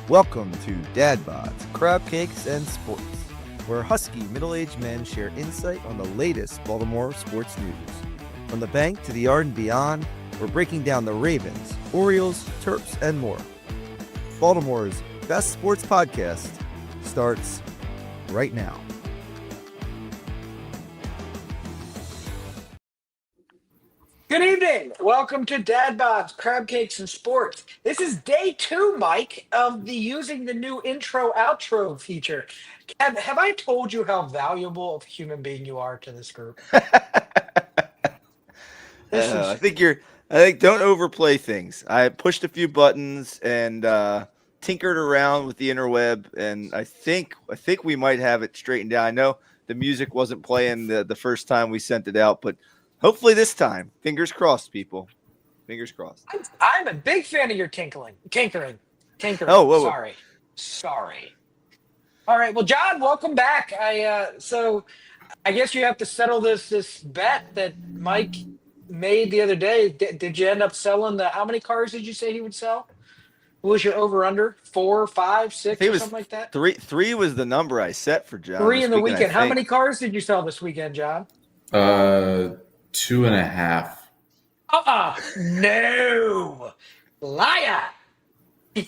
Welcome to Dad Bods, Crab Cakes, and Sports, where husky middle-aged men share insight on the latest Baltimore sports news. From the bank to the yard and beyond, we're breaking down the Ravens, Orioles, Terps, and more. Baltimore's best sports podcast starts right now. Good evening. Welcome to Dad Bods, Crab Cakes, and Sports. This is day 2, Mike, of using the new intro-outro feature. Kev, have I told you how valuable of a human being you are to this group? I think don't overplay things. I pushed a few buttons and tinkered around with the interweb, and I think we might have it straightened out. I know the music wasn't playing the first time we sent it out, but hopefully this time, fingers crossed, people. Fingers crossed. I'm a big fan of your tinkering. Oh, whoa. Sorry. All right. Well, John, welcome back. So I guess you have to settle this bet that Mike made the other day. Did you end up selling how many cars did you say he would sell? What was your over/under? 4, 5, 6, or something like that? Three was the number I set for John. 3 in the weekend. How many cars did you sell this weekend, John? 2.5. No. Liar. 2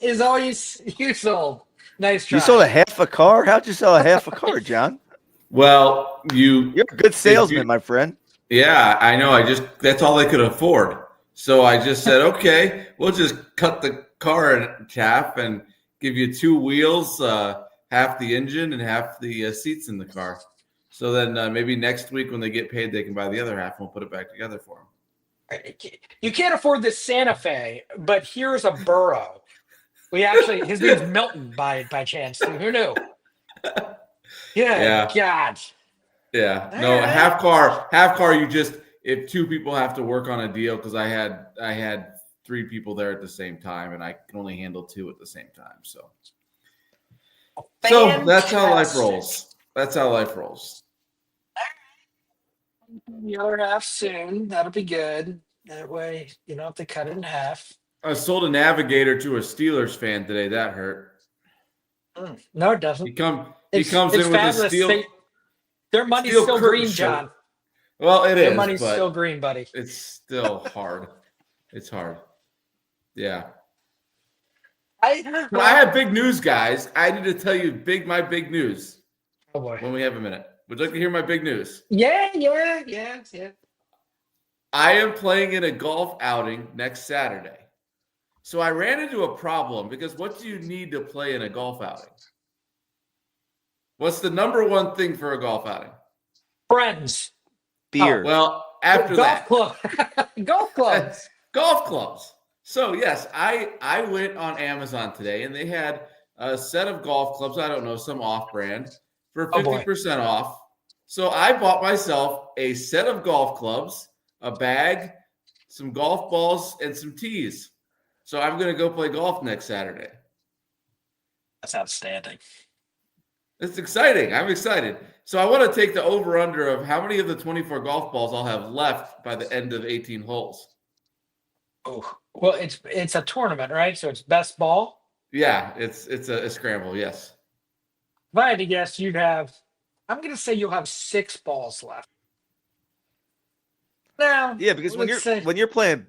is all you sold. Nice try. You sold a half a car? How'd you sell a half a car, John? Well, you're a good salesman, my friend. Yeah, I know. That's all they could afford. So I just said, okay, we'll just cut the car in half and give you 2 wheels, half the engine and half the seats in the car. So then maybe next week when they get paid, they can buy the other half and we'll put it back together for them. You can't afford this Santa Fe, but here's a Burrow. His name's Milton by chance. Who knew? Yeah. God. Yeah. No, half car. You just, if 2 people have to work on a deal, because I had 3 people there at the same time, and I can only handle 2 at the same time. So that's how life rolls. The other half soon. That'll be good. That way you don't have to cut it in half. I sold a Navigator to a Steelers fan today. That hurt. No, it doesn't. He comes in with a steel. Their money's still green, John. Well, Their money's still green, buddy. It's still hard. It's hard. Yeah. I have big news, guys. I need to tell you my big news. Oh boy. When we have a minute. Would you like to hear my big news? Yeah. I am playing in a golf outing next Saturday. So I ran into a problem because what do you need to play in a golf outing? What's the number one thing for a golf outing? Friends. Beer. Well, after that. Golf clubs. Golf clubs. So, yes, I went on Amazon today, and they had a set of golf clubs, I don't know, some off-brand, for 50% off. So I bought myself a set of golf clubs, a bag, some golf balls, and some tees. So I'm going to go play golf next Saturday. That's outstanding. It's exciting. I'm excited. So I want to take the over-under of how many of the 24 golf balls I'll have left by the end of 18 holes. Oh, well, it's a tournament, right? So it's best ball? Yeah, it's a scramble, yes. If I had to guess, I'm going to say you'll have 6 balls left. Now, yeah, because when you're playing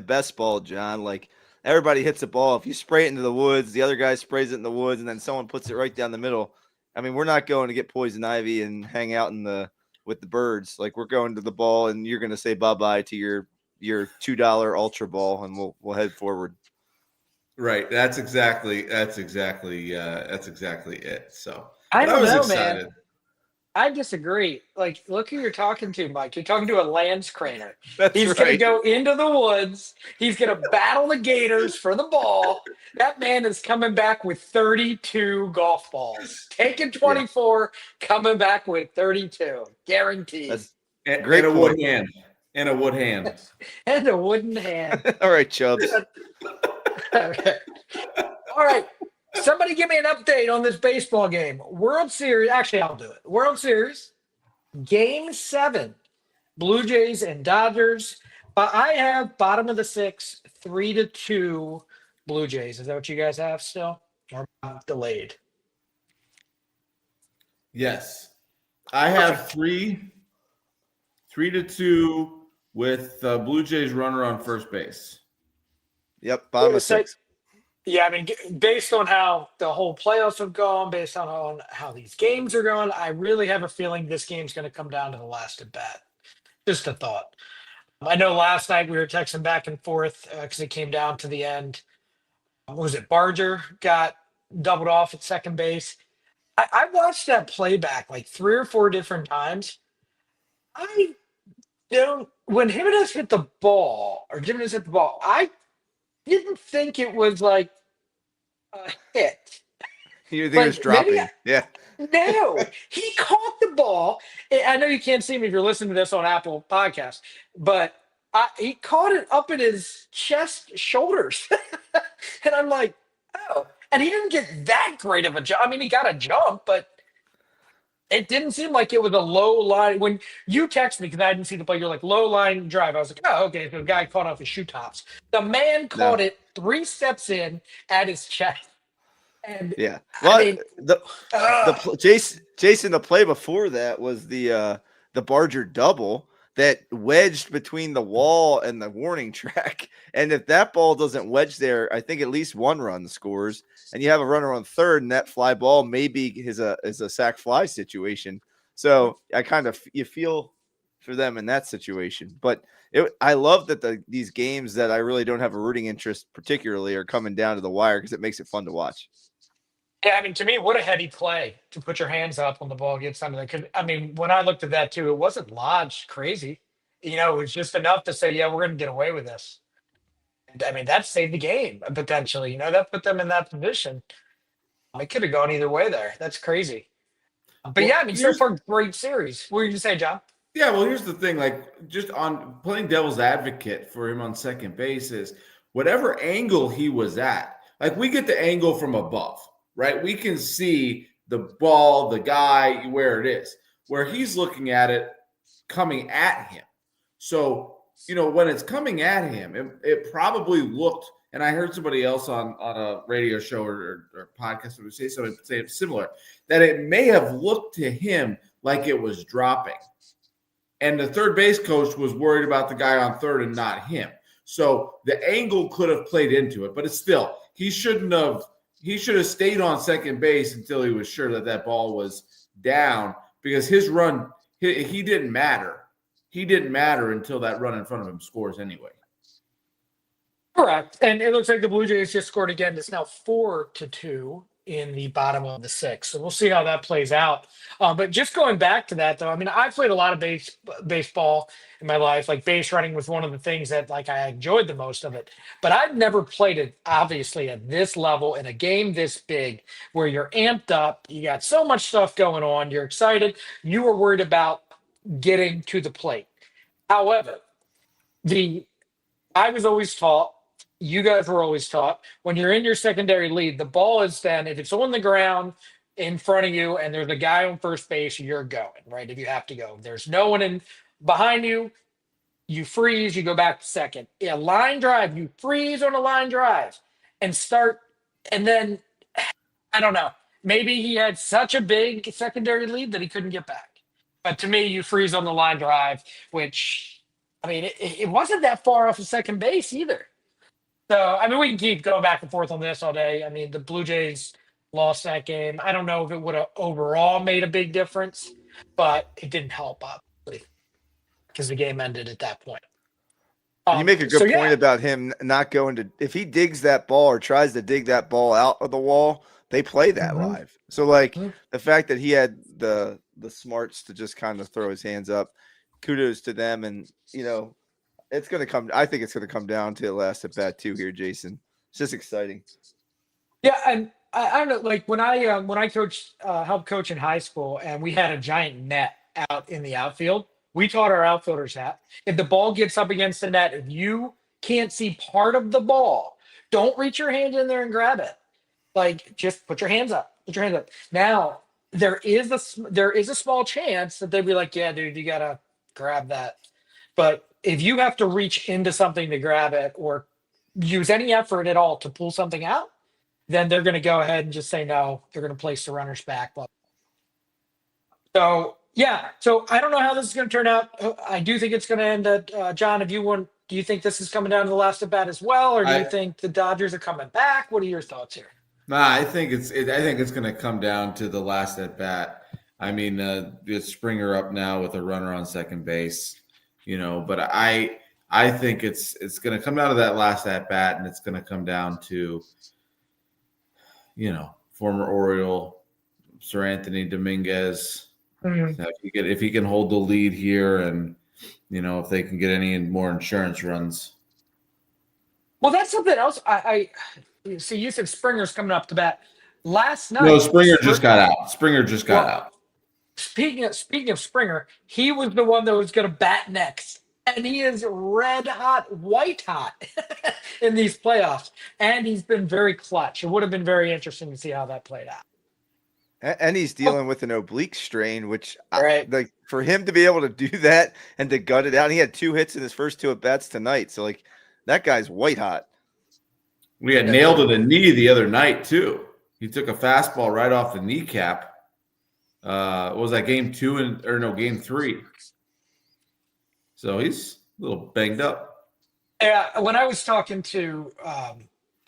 best ball, John, like everybody hits a ball. If you spray it into the woods, the other guy sprays it in the woods, and then someone puts it right down the middle. I mean, we're not going to get poison ivy and hang out with the birds. Like, we're going to the ball, and you're going to say bye-bye to your $2 ultra ball, and we'll head forward. Right. That's exactly it. So I don't know, excited. Man. I disagree. Like, look who you're talking to, Mike. You're talking to a Lanscraner. He's going to go into the woods. He's going to battle the Gators for the ball. That man is coming back with 32 golf balls. Taking 24, coming back with 32. Guaranteed. That's great. And a wood hand. And a wood hand. And a wooden hand. All right, Chubbs. Okay. All right. Somebody give me an update on this baseball game. World Series. Actually, I'll do it. World Series, Game 7, Blue Jays and Dodgers. I have bottom of the 6th, 3-2 Blue Jays. Is that what you guys have still? Or delayed? Yes. I have 3-2 with Blue Jays runner on first base. Yep, bottom of 6. Yeah, I mean, based on how the whole playoffs have gone, based on how these games are going, I really have a feeling this game's going to come down to the last at bat. Just a thought. I know last night we were texting back and forth because it came down to the end. What was it? Barger got doubled off at second base. I watched that playback like 3 or 4 different times. I don't. When Jimenez hit the ball, I didn't think it was like a hit. You think it was dropping? Yeah. No, he caught the ball. I know you can't see me if you're listening to this on Apple Podcasts, but he caught it up in his chest, shoulders. And I'm like, oh. And he didn't get that great of a jump. I mean, he got a jump, but it didn't seem like it was a low line. When you text me, because I didn't see the play, you're like, low line drive. I was like, oh, okay. So the guy caught off his shoe tops. The man caught it 3 steps in at his chest. And yeah. Well, I mean, Jason, the play before that was the Barger double that wedged between the wall and the warning track. And if that ball doesn't wedge there, I think at least 1 run scores. And you have a runner on third, and that fly ball maybe is a sack fly situation. So you feel for them in that situation. But I love that these games that I really don't have a rooting interest particularly are coming down to the wire because it makes it fun to watch. Yeah, I mean, to me, what a heady play to put your hands up when the ball gets under there. I mean, when I looked at that too, it wasn't lodged crazy. It was just enough to say, yeah, we're going to get away with this. And, I mean, that saved the game potentially. That put them in that position. It could have gone either way there. That's crazy. But yeah, I mean, so far, great series. What were you say, John? Yeah, well, here's the thing. Like, just on playing devil's advocate for him on second base is whatever angle he was at, like we get the angle from above. Right? We can see the ball, the guy, where it is, where he's looking at it coming at him. So, when it's coming at him, it probably looked, and I heard somebody else on a radio show or podcast would say something similar, that it may have looked to him like it was dropping. And the third base coach was worried about the guy on third and not him. So the angle could have played into it, but it's still, he should have stayed on second base until he was sure that ball was down because his run, he didn't matter. He didn't matter until that run in front of him scores anyway. Correct. And it looks like the Blue Jays just scored again. It's now 4-2 in the bottom of the 6th. So we'll see how that plays out. But just going back to that, though, I mean, I played a lot of baseball in my life. Like base running was one of the things that I enjoyed the most of it. But I've never played it, obviously, at this level in a game this big where you're amped up. You got so much stuff going on. You're excited. You were worried about getting to the plate. However, I was always taught, you guys were always taught, when you're in your secondary lead, the ball is then, if it's on the ground in front of you and there's a guy on first base, you're going, right? If you have to go. If there's no one in behind you, you freeze, you go back to second. A line drive, you freeze on a line drive and start, and then, I don't know, maybe he had such a big secondary lead that he couldn't get back. But to me, you freeze on the line drive, which, I mean, it wasn't that far off of second base either. So, I mean, we can keep going back and forth on this all day. I mean, the Blue Jays lost that game. I don't know if it would have overall made a big difference, but it didn't help, obviously, because the game ended at that point. You make a good point about him not going to – if he digs that ball or tries to dig that ball out of the wall, they play that live. So, the fact that he had the smarts to just kind of throw his hands up, kudos to them. And, it's going to come – I think it's going to come down to the last at bat too here, Jason. It's just exciting. Yeah, and I don't know, when I coached, helped coach in high school, and we had a giant net out in the outfield, we taught our outfielders that if the ball gets up against the net, if you can't see part of the ball, don't reach your hand in there and grab it. Just put your hands up. Put your hands up. Now, there is a small chance that they'd be like, yeah, dude, you got to grab that. But if you have to reach into something to grab it or use any effort at all to pull something out, then they're going to go ahead and just say no. They're going to place the runners back. So yeah, so I don't know how this is going to turn out. I do think it's going to end at John. If you want, do you think this is coming down to the last at bat as well, or do you think the Dodgers are coming back? What are your thoughts here? Nah, I think it's going to come down to the last at bat. I mean, it's Springer up now with a runner on second base, but I think it's going to come down to that last at bat, and it's going to come down to, former Oriole Sir Anthony Dominguez. Mm-hmm. If he can hold the lead here, and if they can get any more insurance runs. Well, that's something else. I see. You said Springer's coming up to bat. Last night, no, Springer just got out. Speaking of Springer, he was the one that was going to bat next, and he is red hot, white hot in these playoffs, and he's been very clutch. It would have been very interesting to see how that played out. And he's dealing with an oblique strain, which right. For him to be able to do that and to gut it out, he had 2 hits in his first 2 at bats tonight. So that guy's white hot. We had nailed it a knee the other night too. He took a fastball right off the kneecap. What was that, game 2 game 3? So he's a little banged up. Yeah, when I was talking to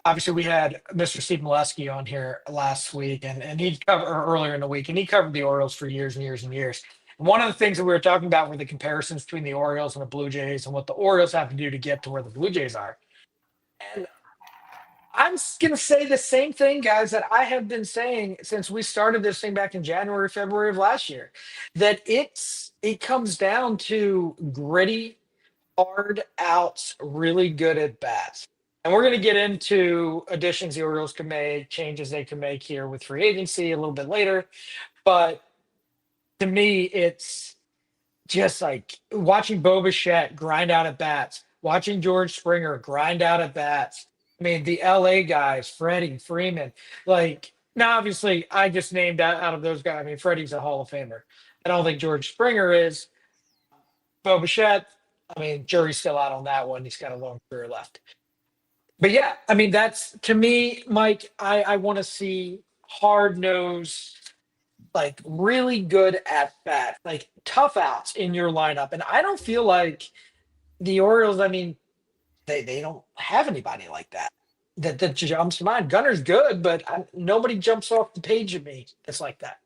obviously, we had Mr. Steve Molesky on here last week, and he'd cover earlier in the week, and he covered the Orioles for years and years and years. And one of the things that we were talking about were the comparisons between the Orioles and the Blue Jays, and what the Orioles have to do to get to where the Blue Jays are. And I'm going to say the same thing, guys, that I have been saying since we started this thing back in January, February of last year, that it comes down to gritty, hard outs, really good at bats. And we're going to get into additions the Orioles can make, changes they can make here with free agency a little bit later. But to me, it's just like watching Bo Bichette grind out at bats, watching George Springer grind out at bats. I mean, the LA guys, Freddie, Freeman. Now, obviously, I just named out of those guys. I mean, Freddie's a Hall of Famer. I don't think George Springer is. Bo Bichette, I mean, jury's still out on that one. He's got a long career left. But yeah, I mean, that's, to me, Mike, I want to see hard-nosed, really good at bat, tough outs in your lineup. And I don't feel like the Orioles, I mean, they don't have anybody like that jumps to mind. Gunner's good, but nobody jumps off the page at me that's like that.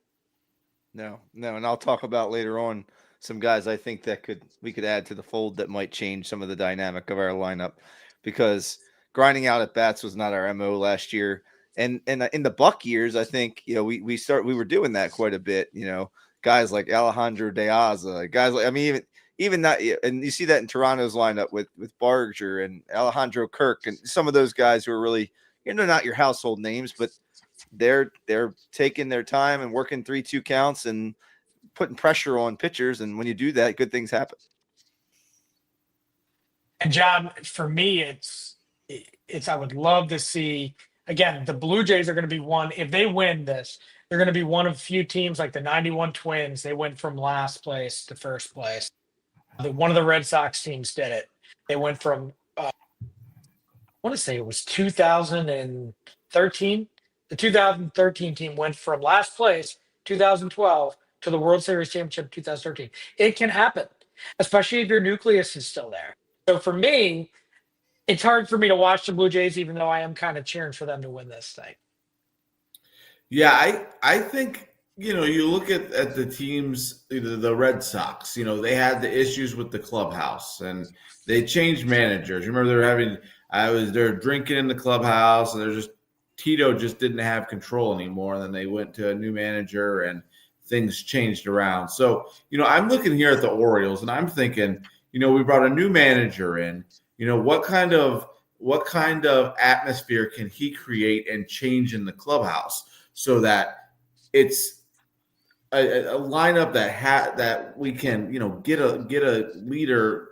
No. And I'll talk about later on some guys I think that we could add to the fold that might change some of the dynamic of our lineup, because grinding out at bats was not our MO last year. And in the Buck years, I think, we were doing that quite a bit, guys like Alejandro De Aza, guys like, I mean, even that, and you see that in Toronto's lineup with Barger and Alejandro Kirk and some of those guys who are really, not your household names, but they're taking their time and working 3-2 counts and putting pressure on pitchers. And when you do that, good things happen. And John, for me, it's I would love to see, again, the Blue Jays are going to be one, if they win this, they're going to be one of a few teams like the 91 Twins. They went from last place to first place. One of the Red Sox teams did it. They went from, I want to say it was 2013. The 2013 team went from last place, 2012, to the World Series championship 2013. It can happen, especially if your nucleus is still there. So for me, it's hard for me to watch the Blue Jays, even though I am kind of cheering for them to win this thing. Yeah, I think, you look at the teams, the Red Sox, they had the issues with the clubhouse and they changed managers. Remember they're drinking in the clubhouse and Tito just didn't have control anymore. And then they went to a new manager and things changed around. So, I'm looking here at the Orioles and I'm thinking, we brought a new manager in. What kind of atmosphere can he create and change in the clubhouse so that it's a lineup that we can, get a leader,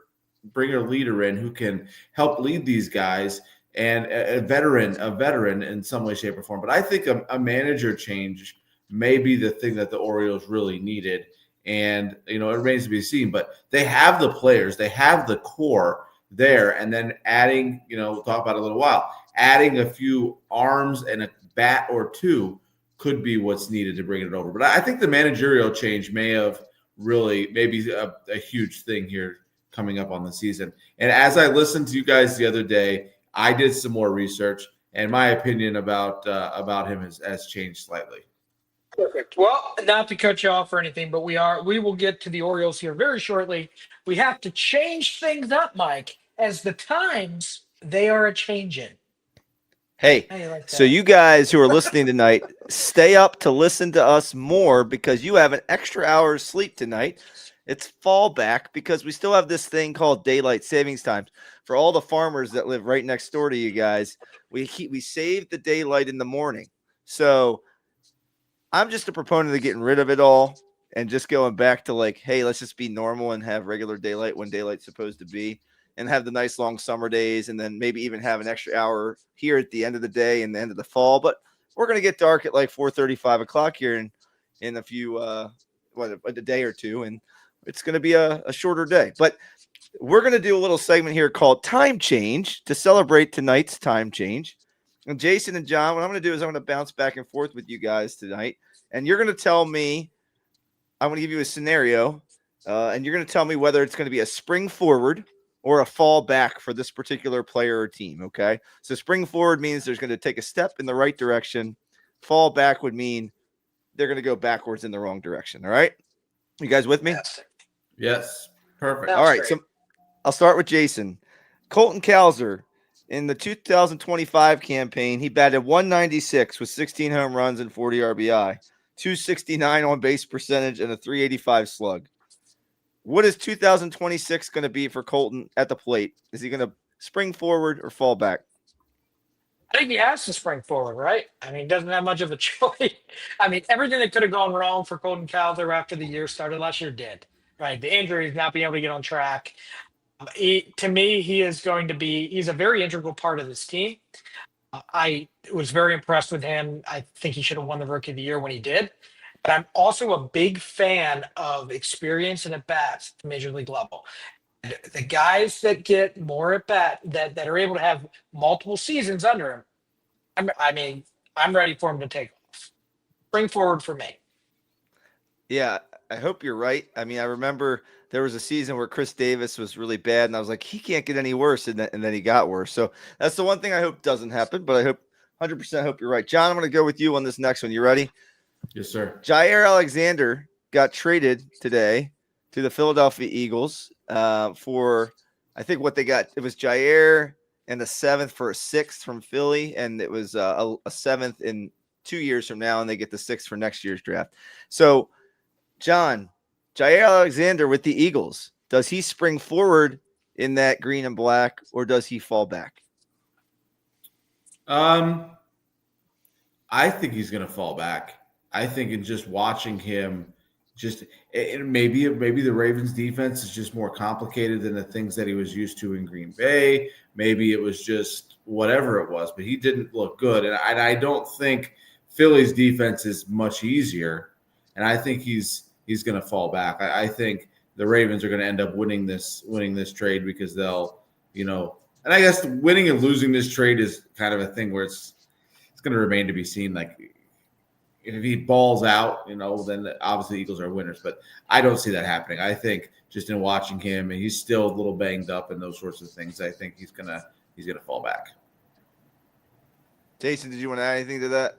bring a leader in who can help lead these guys, and a veteran in some way, shape, or form. But I think a manager change may be the thing that the Orioles really needed. And, it remains to be seen, but they have the players, they have the core there, and then adding, we'll talk about it in a little while, adding a few arms and a bat or two could be what's needed to bring it over. But I think the managerial change may have really maybe a huge thing here coming up on the season. And as I listened to you guys the other day, I did some more research, and my opinion about him has changed slightly. Perfect. Well, not to cut you off or anything, but we will get to the Orioles here very shortly. We have to change things up, Mike, as the times they are a changing. Hey, so you guys who are listening tonight, stay up to listen to us more because you have an extra hour of sleep tonight. It's fallback because we still have this thing called daylight savings time. For all the farmers that live right next door to you guys, we save the daylight in the morning. So I'm just a proponent of getting rid of it all and just going back to hey, let's just be normal and have regular daylight when daylight's supposed to be, and have the nice long summer days, and then maybe even have an extra hour here at the end of the day and the end of the fall. But we're going to get dark at 4:30, 5 o'clock here in a few, a day or two, and it's going to be a shorter day. But we're going to do a little segment here called Time Change to celebrate tonight's time change. And Jason and John, what I'm going to do is I'm going to bounce back and forth with you guys tonight. And you're going to tell me, I'm going to give you a scenario, and you're going to tell me whether it's going to be a spring forward or a fall back for this particular player or team, okay? So spring forward means there's going to take a step in the right direction. Fall back would mean they're going to go backwards in the wrong direction, all right? You guys with me? Yes. Perfect. All right, so I'll start with Jason. Colton Cowser, in the 2025 campaign, he batted 196 with 16 home runs and 40 RBI, 269 on base percentage, and a 385 slug. What is 2026 going to be for Colton at the plate? Is he going to spring forward or fall back? I think he has to spring forward, right? I mean, he doesn't have much of a choice. I mean, everything that could have gone wrong for Colton Cowser after the year started last year did, right? The injuries, not being able to get on track. To me, he's a very integral part of this team. I was very impressed with him. I think he should have won the Rookie of the Year when he did. But I'm also a big fan of experience and at-bats at the Major League level. The guys that get more at-bat, that are able to have multiple seasons under him, I'm ready for him to take off. Bring forward for me. Yeah, I hope you're right. I mean, I remember there was a season where Chris Davis was really bad, and I was like, he can't get any worse, and then he got worse. So that's the one thing I hope doesn't happen, but I hope 100% hope you're right. John, I'm going to go with you on this next one. You ready? Yes, sir. Jair Alexander got traded today to the Philadelphia Eagles for, I think what they got, it was Jair and the 7th for a 6th from Philly, and it was a 7th in 2 years from now, and they get the 6th for next year's draft. So, John, Jair Alexander with the Eagles, does he spring forward in that green and black, or does he fall back? I think he's going to fall back. I think in just watching him, maybe the Ravens defense is just more complicated than the things that he was used to in Green Bay. Maybe it was just whatever it was, but he didn't look good. And I don't think Philly's defense is much easier. And I think he's going to fall back. I think the Ravens are going to end up winning this trade because they'll, and I guess winning and losing this trade is kind of a thing where it's going to remain to be seen. Like, if he balls out, then obviously the Eagles are winners. But I don't see that happening. I think just in watching him, and he's still a little banged up and those sorts of things, I think he's gonna fall back. Jason, did you want to add anything to that?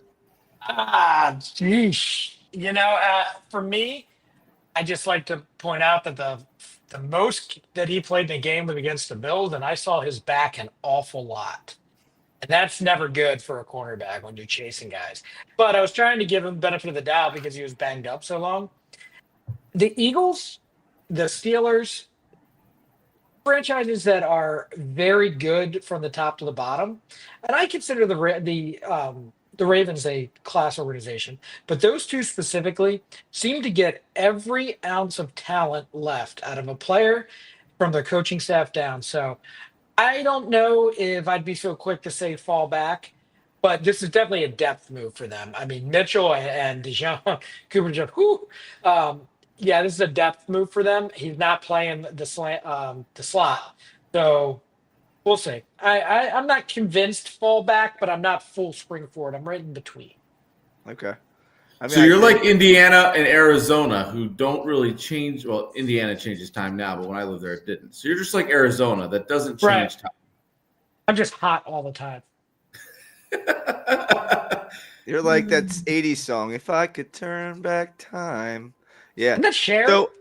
Geez. For me, I just like to point out that the most that he played in a game was against the Bills, and I saw his back an awful lot. And that's never good for a cornerback when you're chasing guys. But I was trying to give him benefit of the doubt because he was banged up so long. The Eagles, the Steelers, franchises that are very good from the top to the bottom. And I consider the Ravens a class organization. But those two specifically seem to get every ounce of talent left out of a player from their coaching staff down. So I don't know if I'd be so quick to say fall back, but this is definitely a depth move for them. I mean, Mitchell and Dijon, Cooper DeJean, this is a depth move for them. He's not playing the slot, So we'll see. I'm not convinced fall back, but I'm not full spring forward. I'm right in between. Okay. I mean, so you're like Indiana and Arizona, who don't really change. Well, Indiana changes time now, but when I lived there, it didn't. So you're just like Arizona, that doesn't change time. I'm just hot all the time. You're like that 80s song, If I Could Turn Back Time. Yeah. Isn't that Cher? So,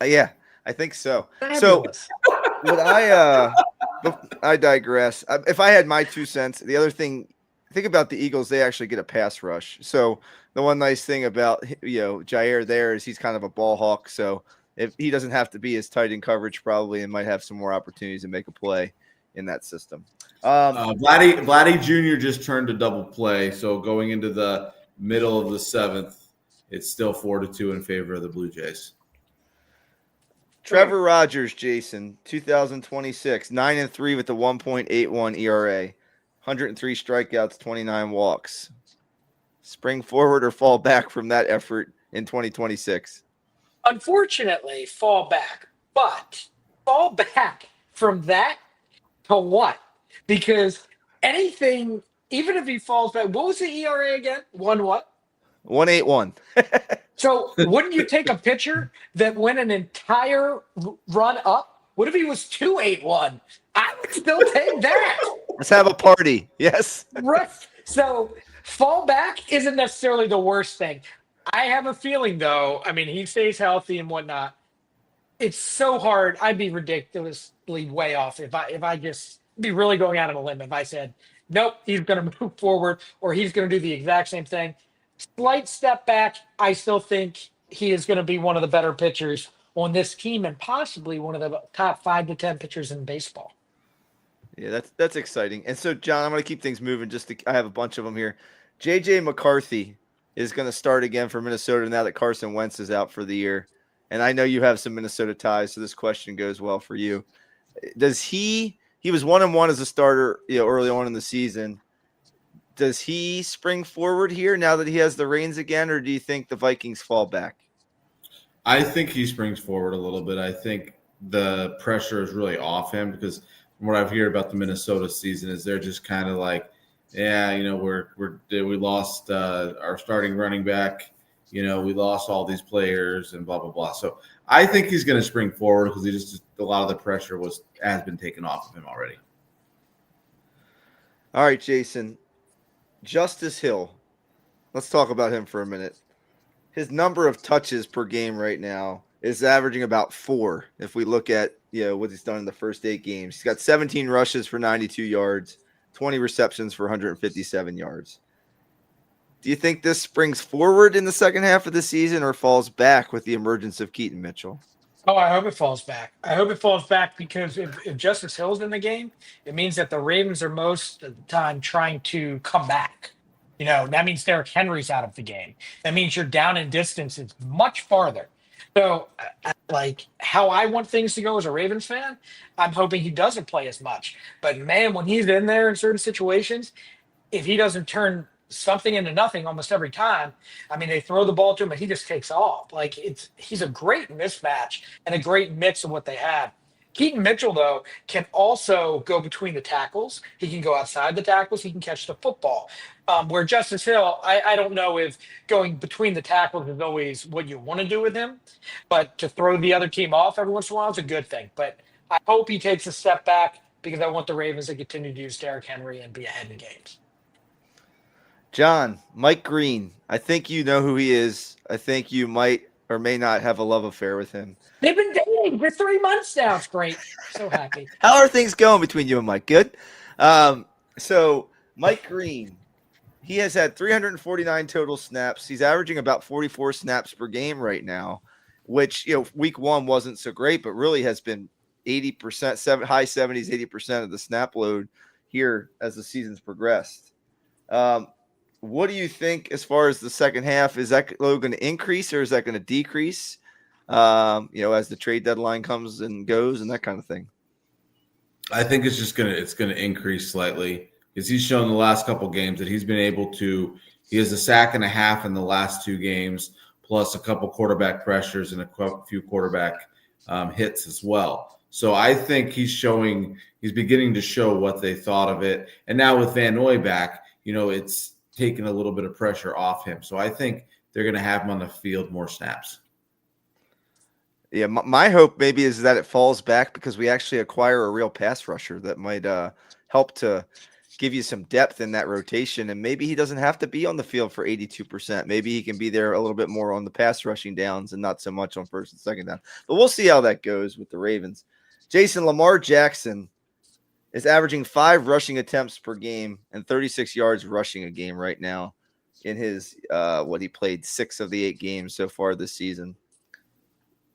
yeah, I think so. Fabulous. So, would I digress. If I had my 2 cents, the other thing, think about the Eagles, they actually get a pass rush. So, the one nice thing about, Jair there is he's kind of a ball hawk. So, if he doesn't have to be as tight in coverage probably and might have some more opportunities to make a play in that system. Vladdy Jr. just turned to double play, so going into the middle of the 7th, it's still 4-2 in favor of the Blue Jays. Trevor Rogers, Jason, 2026, 9-3 with the 1.81 ERA, 103 strikeouts, 29 walks. Spring forward or fall back from that effort in 2026? Unfortunately, fall back, but fall back from that to what? Because anything, even if he falls back, what was the ERA again? 1.81. So wouldn't you take a pitcher that went an entire run up? What if he was 2.81? I would still take that. Let's have a party. Yes. Right. So fall back isn't necessarily the worst thing. I have a feeling, though, I mean, he stays healthy and whatnot. It's so hard. I'd be ridiculously way off if I just be really going out on a limb if I said, nope, he's going to move forward or he's going to do the exact same thing. Slight step back. I still think he is going to be one of the better pitchers on this team and possibly one of the top 5 to 10 pitchers in baseball. Yeah, that's exciting. And so, John, I'm going to keep things moving. I have a bunch of them here. J.J. McCarthy is going to start again for Minnesota now that Carson Wentz is out for the year. And I know you have some Minnesota ties, so this question goes well for you. Does he was 1-1 as a starter, early on in the season. Does he spring forward here now that he has the reins again, or do you think the Vikings fall back? I think he springs forward a little bit. I think the pressure is really off him because from what I've heard about the Minnesota season is they're just kind of like, yeah, we lost our starting running back. We lost all these players and blah, blah, blah. So I think he's going to spring forward because a lot of the pressure has been taken off of him already. All right, Jason. Justice Hill. Let's talk about him for a minute. His number of touches per game right now is averaging about 4. If we look at, what he's done in the first 8 games, he's got 17 rushes for 92 yards, 20 receptions for 157 yards. Do you think this springs forward in the second half of the season or falls back with the emergence of Keaton Mitchell? Oh, I hope it falls back. I hope it falls back because if Justice Hill's in the game, it means that the Ravens are most of the time trying to come back. That means Derrick Henry's out of the game. That means you're down in distance. It's much farther. So, like how I want things to go as a Ravens fan, I'm hoping he doesn't play as much. But, man, when he's in there in certain situations, if he doesn't turn something into nothing almost every time. I mean, they throw the ball to him and he just takes off. Like he's a great mismatch and a great mix of what they have. Keaton Mitchell, though, can also go between the tackles. He can go outside the tackles. He can catch the football. Where Justice Hill, I don't know if going between the tackles is always what you want to do with him, but to throw the other team off every once in a while is a good thing. But I hope he takes a step back because I want the Ravens to continue to use Derrick Henry and be ahead in games. John, Mike Green, I think you know who he is. I think you might or may not have a love affair with him. They've been dating for 3 months now. It's great. So happy. How are things going between you and Mike? Good? So Mike Green, he has had 349 total snaps. He's averaging about 44 snaps per game right now, which, week 1 wasn't so great, but really has been 80%, high 70s, 80% of the snap load here as the season's progressed. What do you think as far as the second half? Is that load going to increase or is that going to decrease? As the trade deadline comes and goes and that kind of thing. I think it's going to increase slightly because he's shown the last couple games that he's been able to. He has a sack and a half in the last 2 games, plus a couple quarterback pressures and a few quarterback hits as well. So I think he's beginning to show what they thought of it. And now with Van Noy back, it's taken a little bit of pressure off him. So I think they're going to have him on the field more snaps. Yeah, my hope maybe is that it falls back because we actually acquire a real pass rusher that might help to give you some depth in that rotation. And maybe he doesn't have to be on the field for 82%. Maybe he can be there a little bit more on the pass rushing downs and not so much on first and second down. But we'll see how that goes with the Ravens. Jason, Lamar Jackson is averaging 5 rushing attempts per game and 36 yards rushing a game right now in his he played 6 of the 8 games so far this season.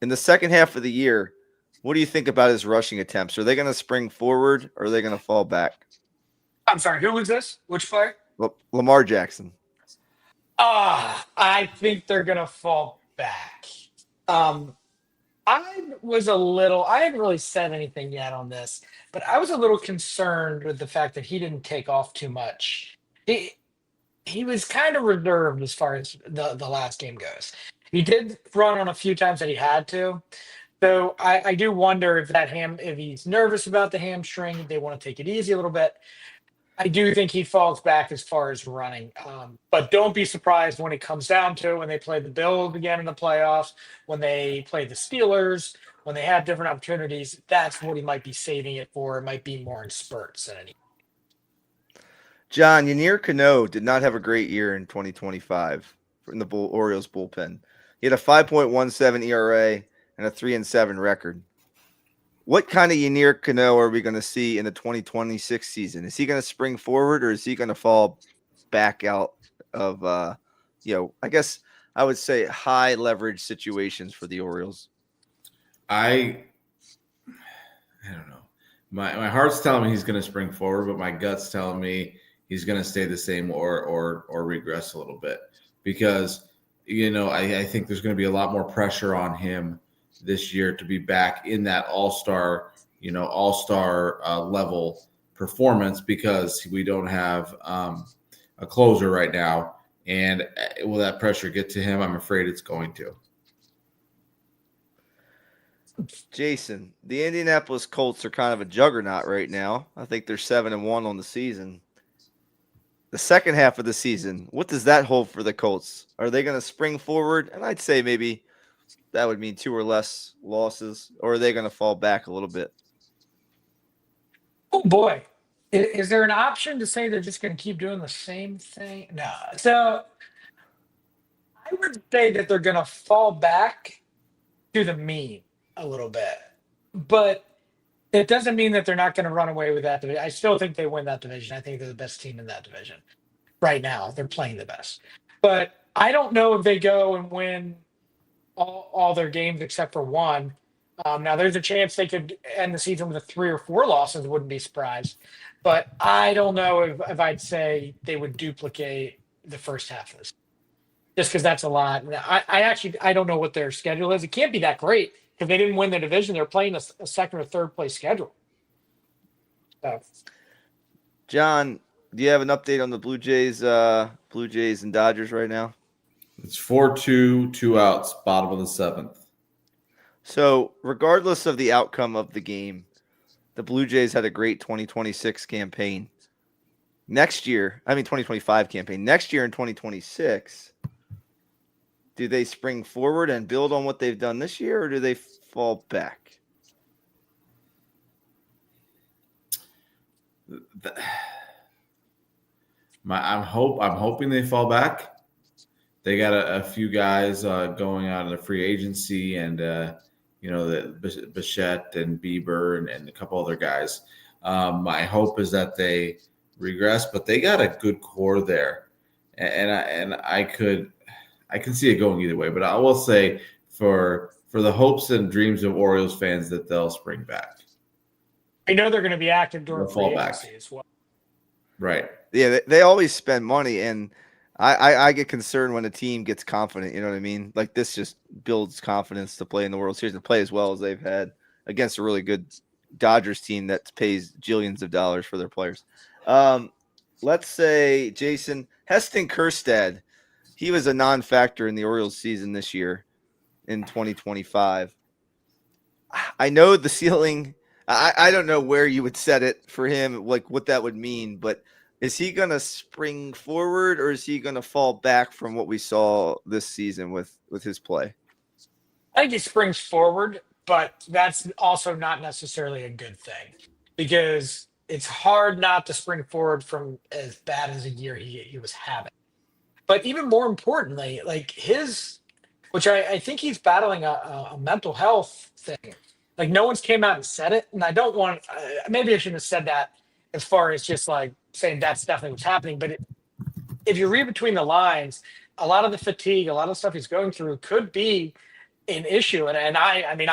In the second half of the year, what do you think about his rushing attempts? Are they going to spring forward or are they going to fall back? I'm sorry, who was this? Which player? Lamar Jackson. I think they're going to fall back. I hadn't really said anything yet on this, but I was a little concerned with the fact that he didn't take off too much. He was kind of reserved as far as the last game goes. He did run on a few times that he had to. So I do wonder if he's nervous about the hamstring, they want to take it easy a little bit. I do think he falls back as far as running. But don't be surprised when it comes down to when they play the Bills again in the playoffs, when they play the Steelers, when they have different opportunities. That's what he might be saving it for. It might be more in spurts than anything. John, Yannier Cano did not have a great year in 2025 in the Orioles bullpen. He had a 5.17 ERA and a 3-7 record. What kind of Yannier Cano are we going to see in the 2026 season? Is he going to spring forward or is he going to fall back out of, I guess I would say high leverage situations for the Orioles? I don't know. My heart's telling me he's going to spring forward, but my gut's telling me he's going to stay the same or regress a little bit because, I think there's going to be a lot more pressure on him this year to be back in that all-star level performance because we don't have a closer right now. And will that pressure get to him? I'm afraid it's going to. Jason, the Indianapolis Colts are kind of a juggernaut right now. I think they're 7-1 on the season. The second half of the season, what does that hold for the Colts? Are they going to spring forward? And I'd say maybe that would mean 2 or less losses, or are they going to fall back a little bit? Oh, boy. Is there an option to say they're just going to keep doing the same thing? No. So I would say that they're going to fall back to the mean a little bit. But it doesn't mean that they're not going to run away with that division. I still think they win that division. I think they're the best team in that division. Right now, they're playing the best. But I don't know if they go and win all their games except for one. Now, there's a chance they could end the season with 3 or 4 losses. Wouldn't be surprised. But I don't know if I'd say they would duplicate the first half of this. Just because that's a lot. I don't know what their schedule is. It can't be that great because they didn't win the division. They're playing a second or third place schedule. So. John, do you have an update on the Blue Jays and Dodgers right now? It's 4-2, 2 outs, bottom of the 7th. So regardless of the outcome of the game, the Blue Jays had a great 2026 campaign. 2025 campaign. Next year in 2026, do they spring forward and build on what they've done this year, or do they fall back? I'm hoping they fall back. They got a few guys going out in the free agency, and the Bichette and Bieber and a couple other guys. My hope is that they regress, but they got a good core there, and I can see it going either way. But I will say for the hopes and dreams of Orioles fans that they'll spring back. I know they're going to be active during free agency as well. Right. Yeah, they always spend money, and I get concerned when a team gets confident. You know what I mean? Like this just builds confidence to play in the World Series and play as well as they've had against a really good Dodgers team that pays jillions of dollars for their players. Let's say, Jason, Heston Kjerstad, he was a non-factor in the Orioles season this year in 2025. I know the ceiling. I don't know where you would set it for him, like what that would mean, but is he going to spring forward or is he going to fall back from what we saw this season with his play? I think he springs forward, but that's also not necessarily a good thing because it's hard not to spring forward from as bad as a year he was having. But even more importantly, like which I think he's battling a mental health thing. Like no one's came out and said it, and I don't want. Maybe I shouldn't have said that as far as just like saying that's definitely what's happening. But if you read between the lines, a lot of the fatigue, a lot of the stuff he's going through could be an issue. And I mean,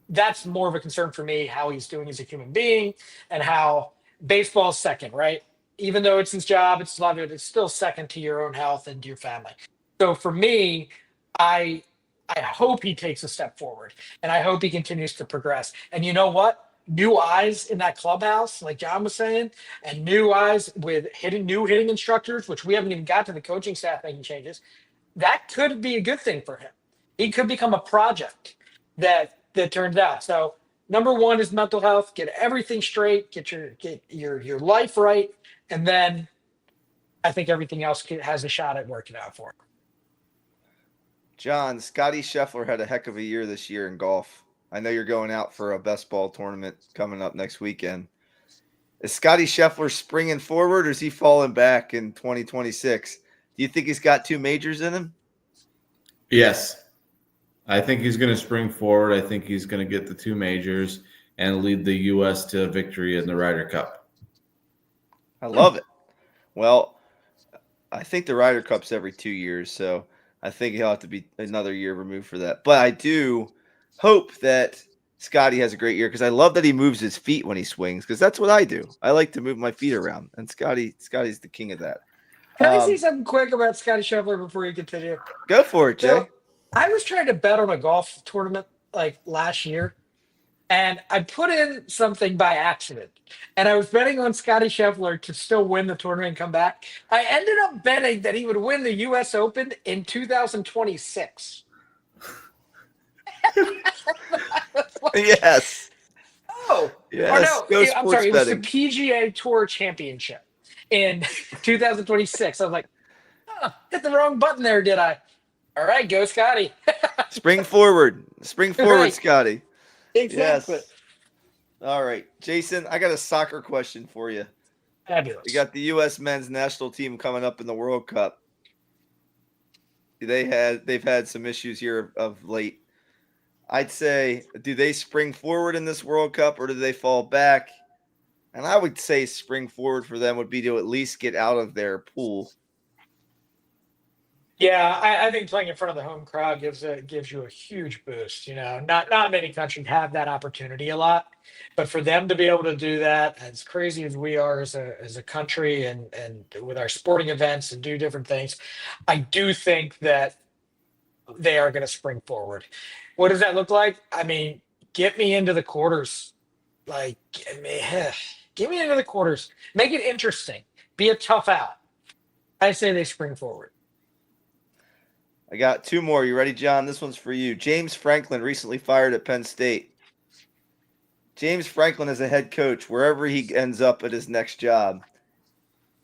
that's more of a concern for me how he's doing as a human being and how baseball's second, right? Even though it's his job, it's love it, it's still second to your own health and to your family. So for me, I I hope he takes a step forward and I hope he continues to progress. And you know what? New eyes in that clubhouse, like John was saying, and new eyes with new hitting instructors, which we haven't even got to the coaching staff making changes. That could be a good thing for him. He could become a project that turns out. So number one is mental health. Get everything straight. Get your life right, and then I think everything else has a shot at working out for him. John, Scotty Scheffler had a heck of a year this year in golf. I know you're going out for a best ball tournament coming up next weekend. Is Scotty Scheffler springing forward or is he falling back in 2026? Do you think he's got 2 majors in him? Yes. I think he's going to spring forward. I think he's going to get the 2 majors and lead the U.S. to victory in the Ryder Cup. I love it. Well, I think the Ryder Cup's every 2 years, so I think he'll have to be another year removed for that. But I do hope that Scotty has a great year because I love that he moves his feet when he swings because that's what I do. I like to move my feet around, and Scotty's the king of that. Can I say something quick about Scotty Scheffler before you continue? Go for it, Jay. So, I was trying to bet on a golf tournament like last year, and I put in something by accident. And I was betting on Scotty Scheffler to still win the tournament and come back. I ended up betting that he would win the U.S. Open in 2026. Yes. Oh, yes. Or no, Go I'm sorry. It was the betting. PGA Tour Championship in 2026. I was like, hit the wrong button there, did I? All right, go Scotty. Spring forward, Right. Scotty. Exactly. Yes. All right, Jason, I got a soccer question for you. Fabulous. You got the U.S. men's national team coming up in the World Cup. They've had some issues here of late. I'd say, do they spring forward in this World Cup or do they fall back? And I would say spring forward for them would be to at least get out of their pool. Yeah, I think playing in front of the home crowd gives you a huge boost. You know, not many countries have that opportunity a lot, but for them to be able to do that, as crazy as we are as a country, and with our sporting events and do different things, I do think that they are going to spring forward. What does that look like? I mean, get me into the quarters, like get me into the quarters, make it interesting, be a tough out. I say they spring forward. I got 2 more. You ready, John? This one's for you. James Franklin recently fired at Penn State. James Franklin is a head coach wherever he ends up at his next job.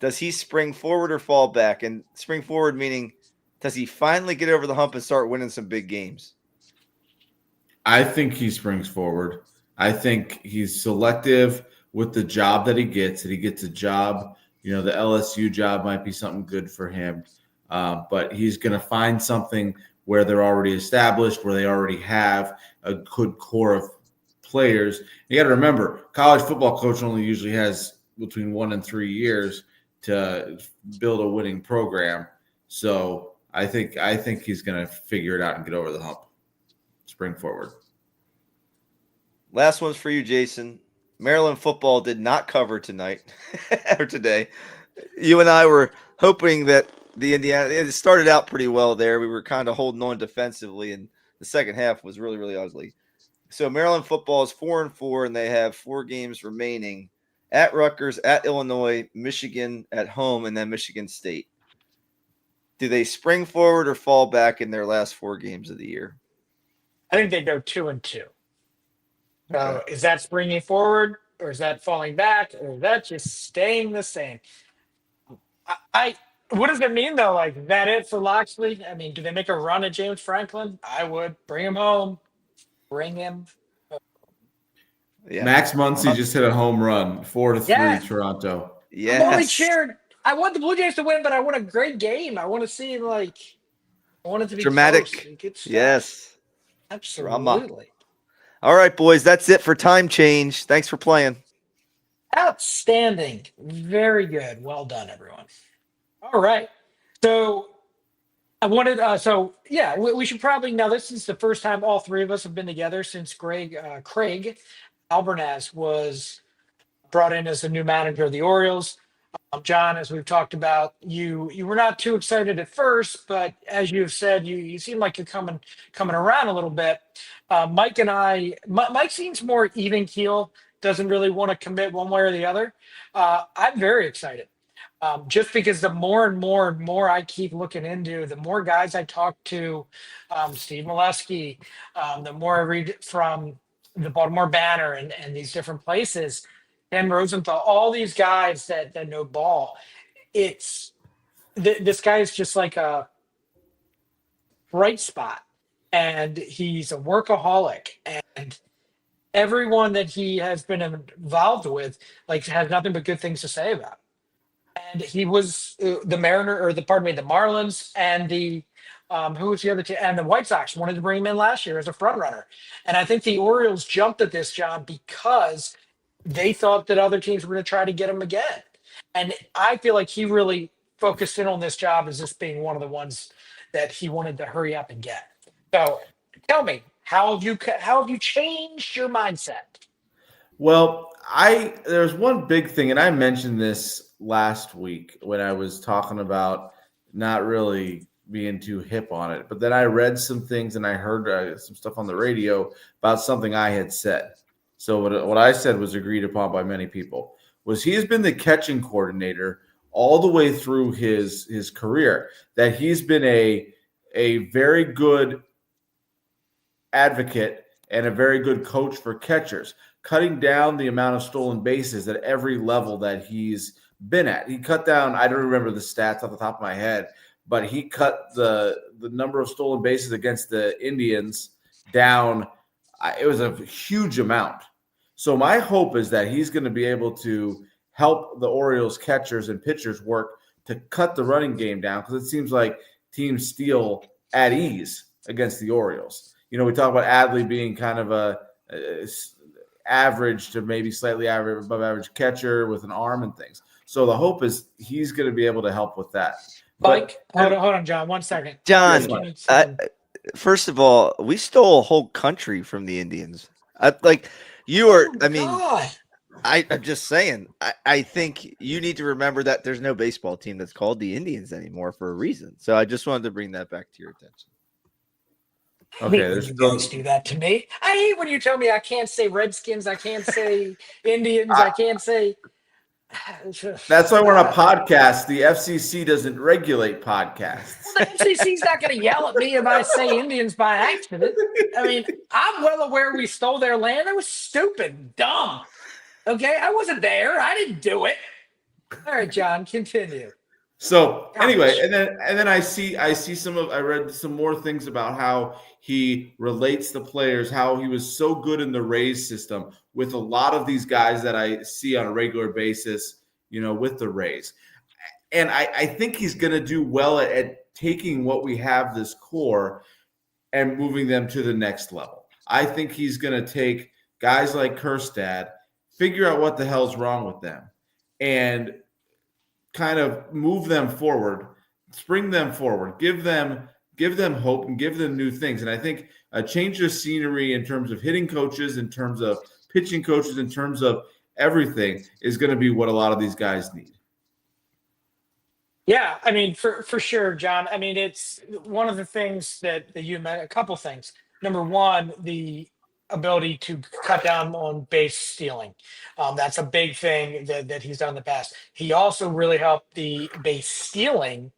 Does he spring forward or fall back? And spring forward meaning, does he finally get over the hump and start winning some big games? I think he springs forward. I think he's selective with the job that he gets a job. You know, the LSU job might be something good for him. But he's going to find something where they're already established, where they already have a good core of players. You got to remember, college football coach only usually has between 1 and 3 years to build a winning program. So I think he's going to figure it out and get over the hump. Spring forward. Last one's for you, Jason. Maryland football did not cover tonight or today. You and I were hoping that the Indiana, it started out pretty well there. We were kind of holding on defensively, and the second half was really, really ugly. So Maryland football is 4-4, and they have 4 games remaining at Rutgers, at Illinois, Michigan at home, and then Michigan State. Do they spring forward or fall back in their last 4 games of the year? I think they go 2-2. So is that springing forward, or is that falling back, or is that just staying the same? I what does it mean though? Like, is that it for Loxley? I mean, do they make a run at James Franklin? I would bring him home. Bring him. Yeah. Max Muncy just hit a home run, 4-3 Toronto. Yes. I'm only cheered. I want the Blue Jays to win, but I want a great game. I want to see I want it to be Dramatic. close and good stuff. Yes. Absolutely. Drama. All right, boys, that's it for time change. Thanks for playing. Outstanding. Very good. Well done, everyone. All right. So I wanted, we should probably, now this is the first time all three of us have been together since Craig Albernaz was brought in as the new manager of the Orioles. John, as we've talked about, you were not too excited at first, but as you've said, you seem like you're coming around a little bit. Mike and Mike seems more even keel, doesn't really want to commit one way or the other. I'm very excited. Just because the more and more I keep looking into, the more guys I talk to, Steve Molesky, the more I read from the Baltimore Banner and these different places, Ken Rosenthal, all these guys that know ball. This guy is just like a bright spot, and he's a workaholic, and everyone that he has been involved with has nothing but good things to say about. And he was the Marlins and the who was the other team? And the White Sox wanted to bring him in last year as a front runner. And I think the Orioles jumped at this, John, because they thought that other teams were going to try to get him again. And I feel like he really focused in on this job as this being one of the ones that he wanted to hurry up and get. So tell me, how have you changed your mindset? Well, there's one big thing, and I mentioned this last week when I was talking about not really being too hip on it, but then I read some things and I heard some stuff on the radio about something I had said. So what I said was agreed upon by many people. Was he has been the catching coordinator all the way through his career, that he's been a very good advocate and a very good coach for catchers, cutting down the amount of stolen bases at every level that he's been at. He cut down, I don't remember the stats off the top of my head, but he cut the number of stolen bases against the Indians down. It was a huge amount. So my hope is that he's going to be able to help the Orioles catchers and pitchers work to cut the running game down, because it seems like teams steal at ease against the Orioles. You know, we talk about Adley being kind of a average to maybe slightly above average catcher with an arm and things. So the hope is he's going to be able to help with that. Mike, hold on, John, 1 second. John, first of all, we stole a whole country from the Indians. I'm just saying, I think you need to remember that there's no baseball team that's called the Indians anymore for a reason. So I just wanted to bring that back to your attention. Okay, you guys do that to me. I hate when you tell me I can't say Redskins, I can't say Indians, I can't say. That's why we're on a podcast. The FCC doesn't regulate podcasts. Well, the FCC's not going to yell at me if I say Indians by accident. I mean, I'm well aware we stole their land. That was stupid, dumb. Okay, I wasn't there. I didn't do it. All right, John, continue. So anyway, and then I read some more things about how he relates the players, how he was so good in the Rays system with a lot of these guys that I see on a regular basis, you know, with the Rays. And I think he's going to do well at taking what we have, this core, and moving them to the next level. I think he's going to take guys like Kjerstad, figure out what the hell's wrong with them, and kind of move them forward, spring them forward, give them hope and give them new things. And I think a change of scenery in terms of hitting coaches, in terms of pitching coaches, in terms of everything is going to be what a lot of these guys need. Yeah, I mean, for sure, John. I mean, it's one of the things that you meant, a couple things. Number one, the ability to cut down on base stealing. That's a big thing that he's done in the past. He also really helped the base stealing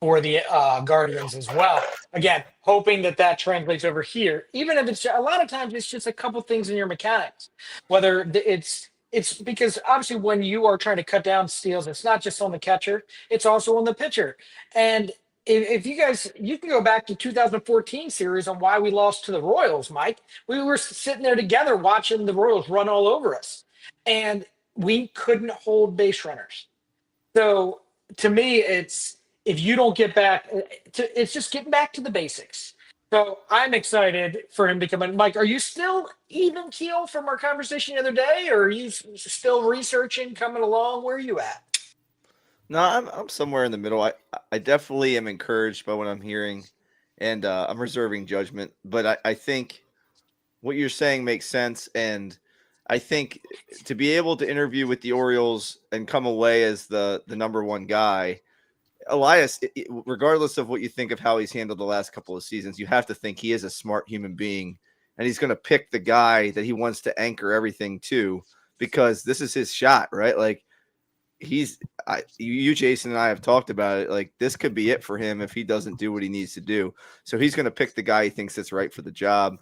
for the Guardians as well. Again, hoping that translates over here. Even if it's a lot of times it's just a couple things in your mechanics, whether it's because obviously when you are trying to cut down steals, it's not just on the catcher, it's also on the pitcher. And if you guys, you can go back to 2014 series on why we lost to the Royals, Mike. We were sitting there together watching the Royals run all over us, and we couldn't hold base runners. So to me, it's if you don't get back it's just getting back to the basics. So I'm excited for him to come in. Mike, are you still even keel from our conversation the other day, or are you still researching, coming along? Where are you at? No, I'm somewhere in the middle. I definitely am encouraged by what I'm hearing, and I'm reserving judgment. But I think what you're saying makes sense, and I think to be able to interview with the Orioles and come away as the number one guy, Elias, regardless of what you think of how he's handled the last couple of seasons, you have to think he is a smart human being, and he's going to pick the guy that he wants to anchor everything to, because this is his shot, right? Like you, Jason, and I have talked about it. Like, this could be it for him if he doesn't do what he needs to do. So he's going to pick the guy he thinks that's right for the job.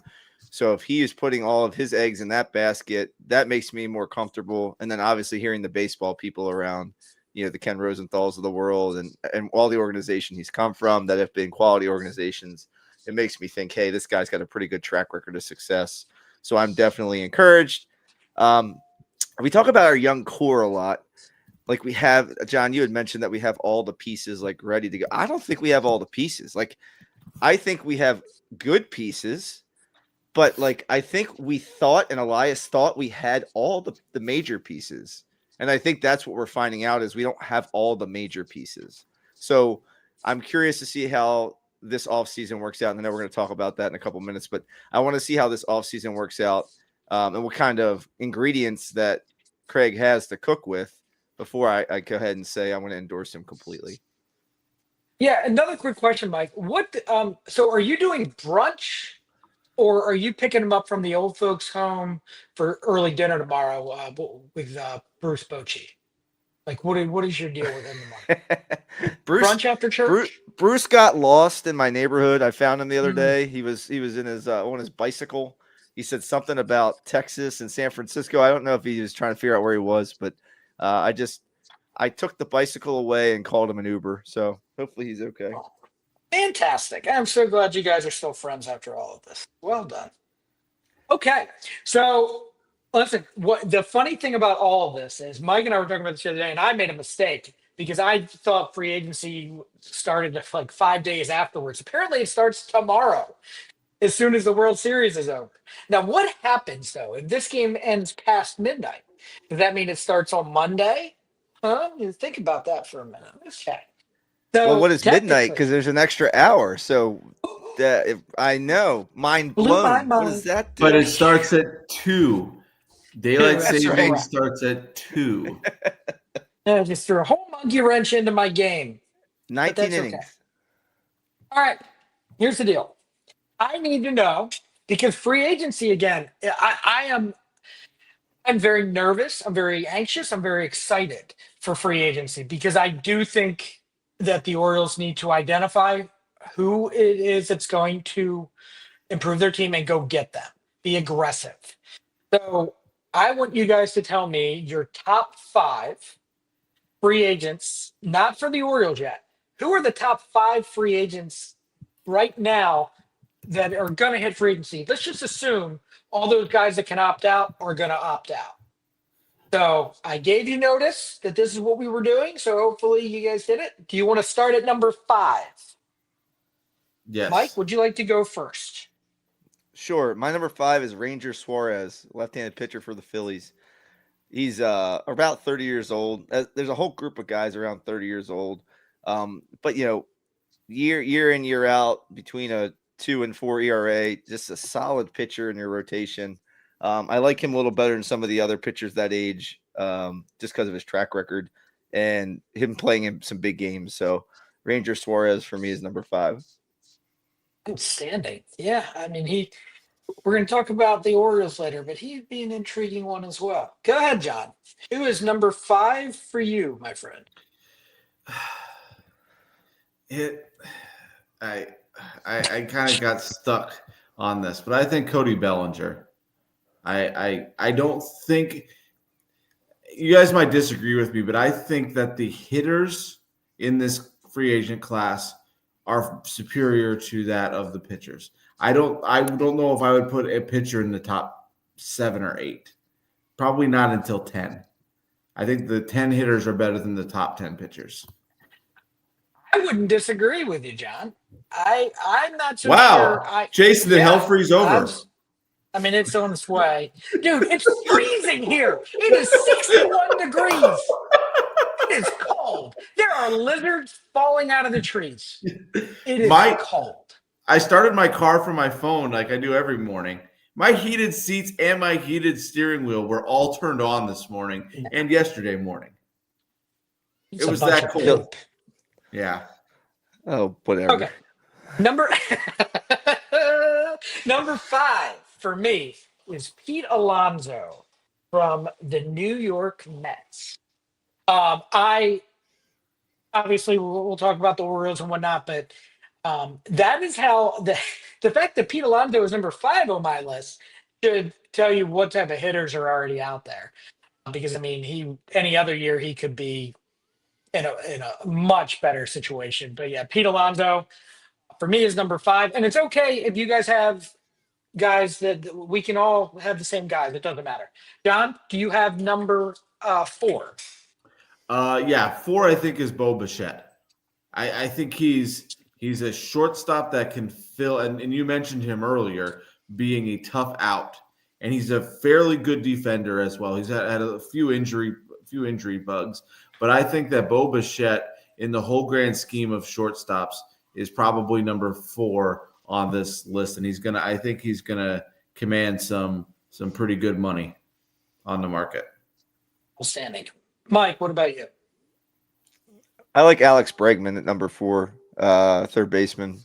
So if he is putting all of his eggs in that basket, that makes me more comfortable. And then obviously hearing the baseball people around, the Ken Rosenthals of the world and all the organization he's come from that have been quality organizations, it makes me think, hey, this guy's got a pretty good track record of success. So I'm definitely encouraged. We talk about our young core a lot. Like we have, John, you had mentioned that we have all the pieces like ready to go. I don't think we have all the pieces. Like, I think we have good pieces, but like, I think we thought, and Elias thought we had all the major pieces. And I think that's what we're finding out is we don't have all the major pieces. So I'm curious to see how this offseason works out. And I know we're going to talk about that in a couple minutes, but I want to see how this offseason works out and what kind of ingredients that Craig has to cook with before I go ahead and say I'm going to endorse him completely. Yeah, another quick question, Mike. So are you doing brunch, or are you picking him up from the old folks' home for early dinner tomorrow with Bruce Bochy? Like, what is your deal with him tomorrow? Brunch after church? Bruce got lost in my neighborhood. I found him the other day. He was in his on his bicycle. He said something about Texas and San Francisco. I don't know if he was trying to figure out where he was, but I took the bicycle away and called him an Uber. So hopefully he's okay. Oh, fantastic. I'm so glad you guys are still friends after all of this. Well done. Okay. So listen, what the funny thing about all of this is Mike and I were talking about this the other day, and I made a mistake because I thought free agency started like 5 days afterwards. Apparently it starts tomorrow, as soon as the World Series is over. Now, what happens though if this game ends past midnight? Does that mean it starts on Monday? Huh? You think about that for a minute. Let's check. So, well, what is midnight? Because there's an extra hour. So I know. Mind blown. What does that do? But it starts at 2. Daylight savings starts at 2. I just threw a whole monkey wrench into my game. 19 innings. Okay. All right. Here's the deal. I need to know, because free agency again, I'm very nervous. I'm very anxious. I'm very excited for free agency because I do think that the Orioles need to identify who it is that's going to improve their team and go get them. Be aggressive. So I want you guys to tell me your top 5 free agents, not for the Orioles yet. Who are the top 5 free agents right now that are going to hit free agency? Let's just assume all those guys that can opt out are going to opt out. So I gave you notice that this is what we were doing. So hopefully you guys did it. Do you want to start at number 5? Yes. Mike, would you like to go first? Sure. My number 5 is Ranger Suarez, left-handed pitcher for the Phillies. He's about 30 years old. There's a whole group of guys around 30 years old. But, year in, year out, between a 2 and 4 ERA, just a solid pitcher in your rotation. I like him a little better than some of the other pitchers that age, just because of his track record and him playing in some big games. So Ranger Suarez for me is number 5. Outstanding. Yeah. I mean, we're going to talk about the Orioles later, but he'd be an intriguing one as well. Go ahead, John. Who is number 5 for you, my friend? I kind of got stuck on this, but I think Cody Bellinger. I don't think you guys might disagree with me, but I think that the hitters in this free agent class are superior to that of the pitchers. I don't know if I would put a pitcher in the top 7 or 8. Probably not until 10. I think the 10 hitters are better than the top 10 pitchers. I wouldn't disagree with you, John. I'm not so wow. sure. Jason, the hell freeze over. It's on its way. Dude, it's freezing here. It is 61 degrees. It is cold. There are lizards falling out of the trees. It is cold. I started my car from my phone like I do every morning. My heated seats and my heated steering wheel were all turned on this morning and yesterday morning. It was that cold. Yeah. Oh, whatever. Okay. Number 5 for me is Pete Alonso from the New York Mets. I obviously we'll talk about the Orioles and whatnot, but that is how the fact that Pete Alonso is number 5 on my list should tell you what type of hitters are already out there. Because any other year he could be in a much better situation. But yeah, Pete Alonso for me is number 5, and it's okay if you guys have guys that we can all have the same guys. It doesn't matter. John, do you have number 4? 4 I think is Bo Bichette. I think he's a shortstop that can fill, and you mentioned him earlier being a tough out, and he's a fairly good defender as well. He's had a few injury bugs, but I think that Bo Bichette in the whole grand scheme of shortstops is probably number 4 on this list, and I think he's gonna command some pretty good money on the market. Outstanding. Mike, what about you? I like Alex Bregman at number 4, third baseman.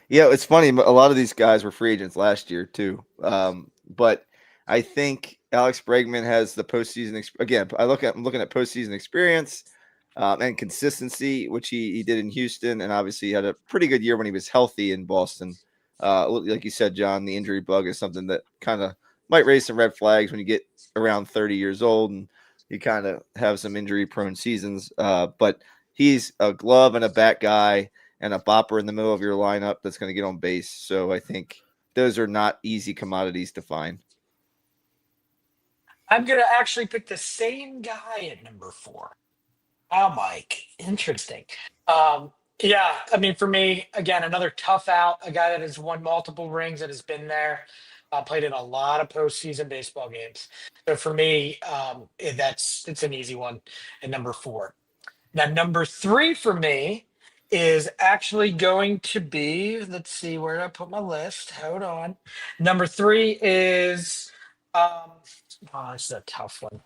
Yeah, it's funny. A lot of these guys were free agents last year too, but I think Alex Bregman has the postseason. Again, I'm looking at postseason experience and consistency, which he did in Houston, and obviously he had a pretty good year when he was healthy in Boston. Like you said, John, the injury bug is something that kind of might raise some red flags when you get around 30 years old and you kind of have some injury-prone seasons. But he's a glove and a bat guy and a bopper in the middle of your lineup that's going to get on base. So I think those are not easy commodities to find. I'm going to actually pick the same guy at number 4. Wow, Mike. Interesting. Yeah, for me, again, another tough out, a guy that has won multiple rings, that has been there, played in a lot of postseason baseball games. So for me, it's an easy one at number 4. Now, number 3 for me is actually going to be, let's see, where did I put my list? Hold on. Number 3 is, this is a tough one.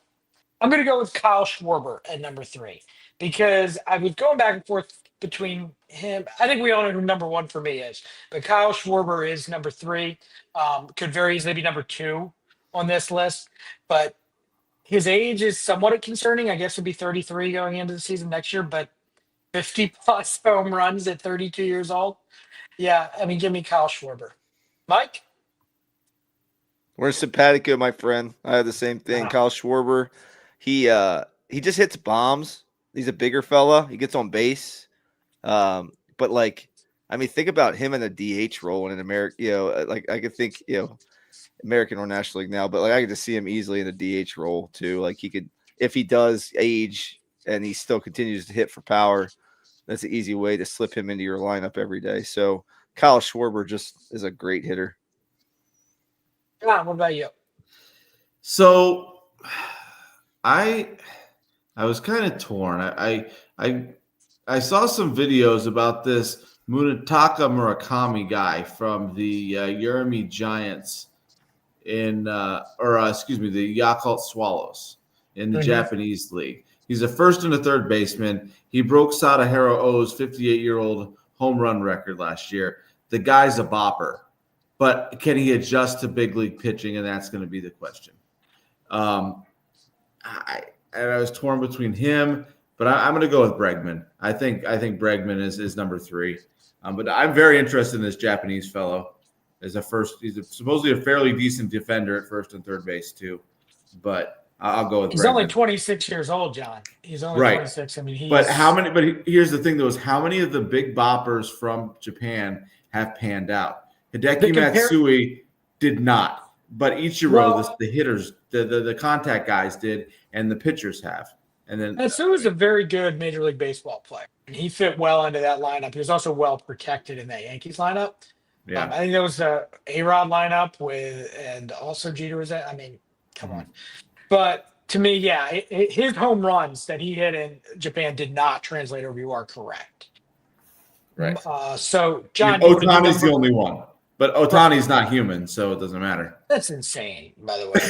I'm going to go with Kyle Schwarber at number 3 because I was going back and forth between him. I think we all know who number 1 for me is, but Kyle Schwarber is number 3. Could very easily be number 2 on this list, but his age is somewhat concerning. I guess he'll be 33 going into the season next year, but 50 plus home runs at 32 years old. Yeah, give me Kyle Schwarber. Mike? We're simpatico, my friend. I have the same thing. Wow. Kyle Schwarber, he just hits bombs. He's a bigger fella. He gets on base. But think about him in a DH role in an American, I could think, American or National League now, but I could just see him easily in a DH role too. He could, if he does age and he still continues to hit for power, that's an easy way to slip him into your lineup every day. So Kyle Schwarber just is a great hitter. John, what about you? So I was kind of torn. I saw some videos about this Munetaka Murakami guy from the Yomiuri Giants the Yakult Swallows in the Japanese league. He's a first and a third baseman. He broke Sadahiro O's 58-year-old home run record last year. The guy's a bopper, but can he adjust to big league pitching? And that's going to be the question. I was torn between him, but I'm going to go with Bregman. I think Bregman is number 3. But I'm very interested in this Japanese fellow. He's supposedly a fairly decent defender at first and third base too. But I'll go with. He's Bregman. only 26 years old, John. He's only 26. I mean, But how many? But here's the thing, though: is how many of the big boppers from Japan have panned out? Hideki Matsui did not, but Ichiro, the hitters, the contact guys did, and the pitchers have. And then Matsui was a very good Major League Baseball player. He fit well into that lineup. He was also well protected in that Yankees lineup. Yeah, I think there was a A-Rod lineup and also Jeter was that. I mean, come on. But to me, yeah, his home runs that he hit in Japan did not translate over. You are correct. Right. So, John, Ohtani's the only one, but Ohtani's not human, so it doesn't matter. That's insane, by the way.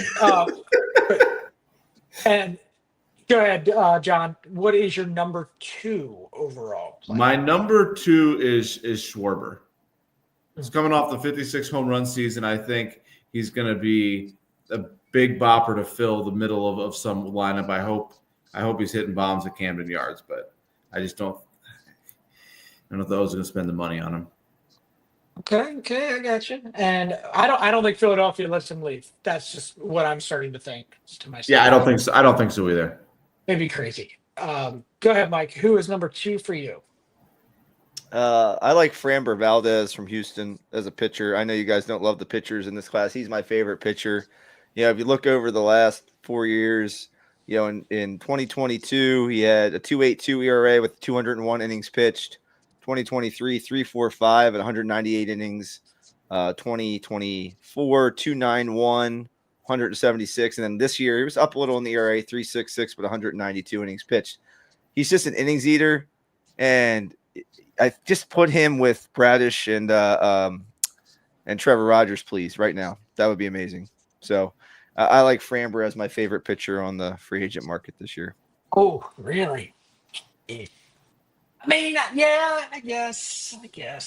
And go ahead, John. What is your number 2 overall player? My number 2 is Schwarber. He's coming off the 56 home run season. I think he's going to be a big bopper to fill the middle of some lineup. I hope he's hitting bombs at Camden Yards, but I just don't. I don't know if those are going to spend the money on him. Okay, I got you. And I don't think Philadelphia lets him leave. That's just what I'm starting to think to myself. Yeah, I don't think so. I don't think so either. Maybe crazy. Go ahead, Mike. Who is number 2 for you? I like Framber Valdez from Houston as a pitcher. I know you guys don't love the pitchers in this class. He's my favorite pitcher. If you look over the last 4 years, in 2022, he had a 2.82 ERA with 201 innings pitched. 2023, 3.45 at 198 innings. 2024, 2.91, 176. And then this year, he was up a little in the ERA, 3.66, but 192 innings pitched. He's just an innings eater. And I just put him with Bradish and Trevor Rogers, please, right now. That would be amazing. So I like Framber as my favorite pitcher on the free agent market this year. Oh, really? I mean, yeah, I guess.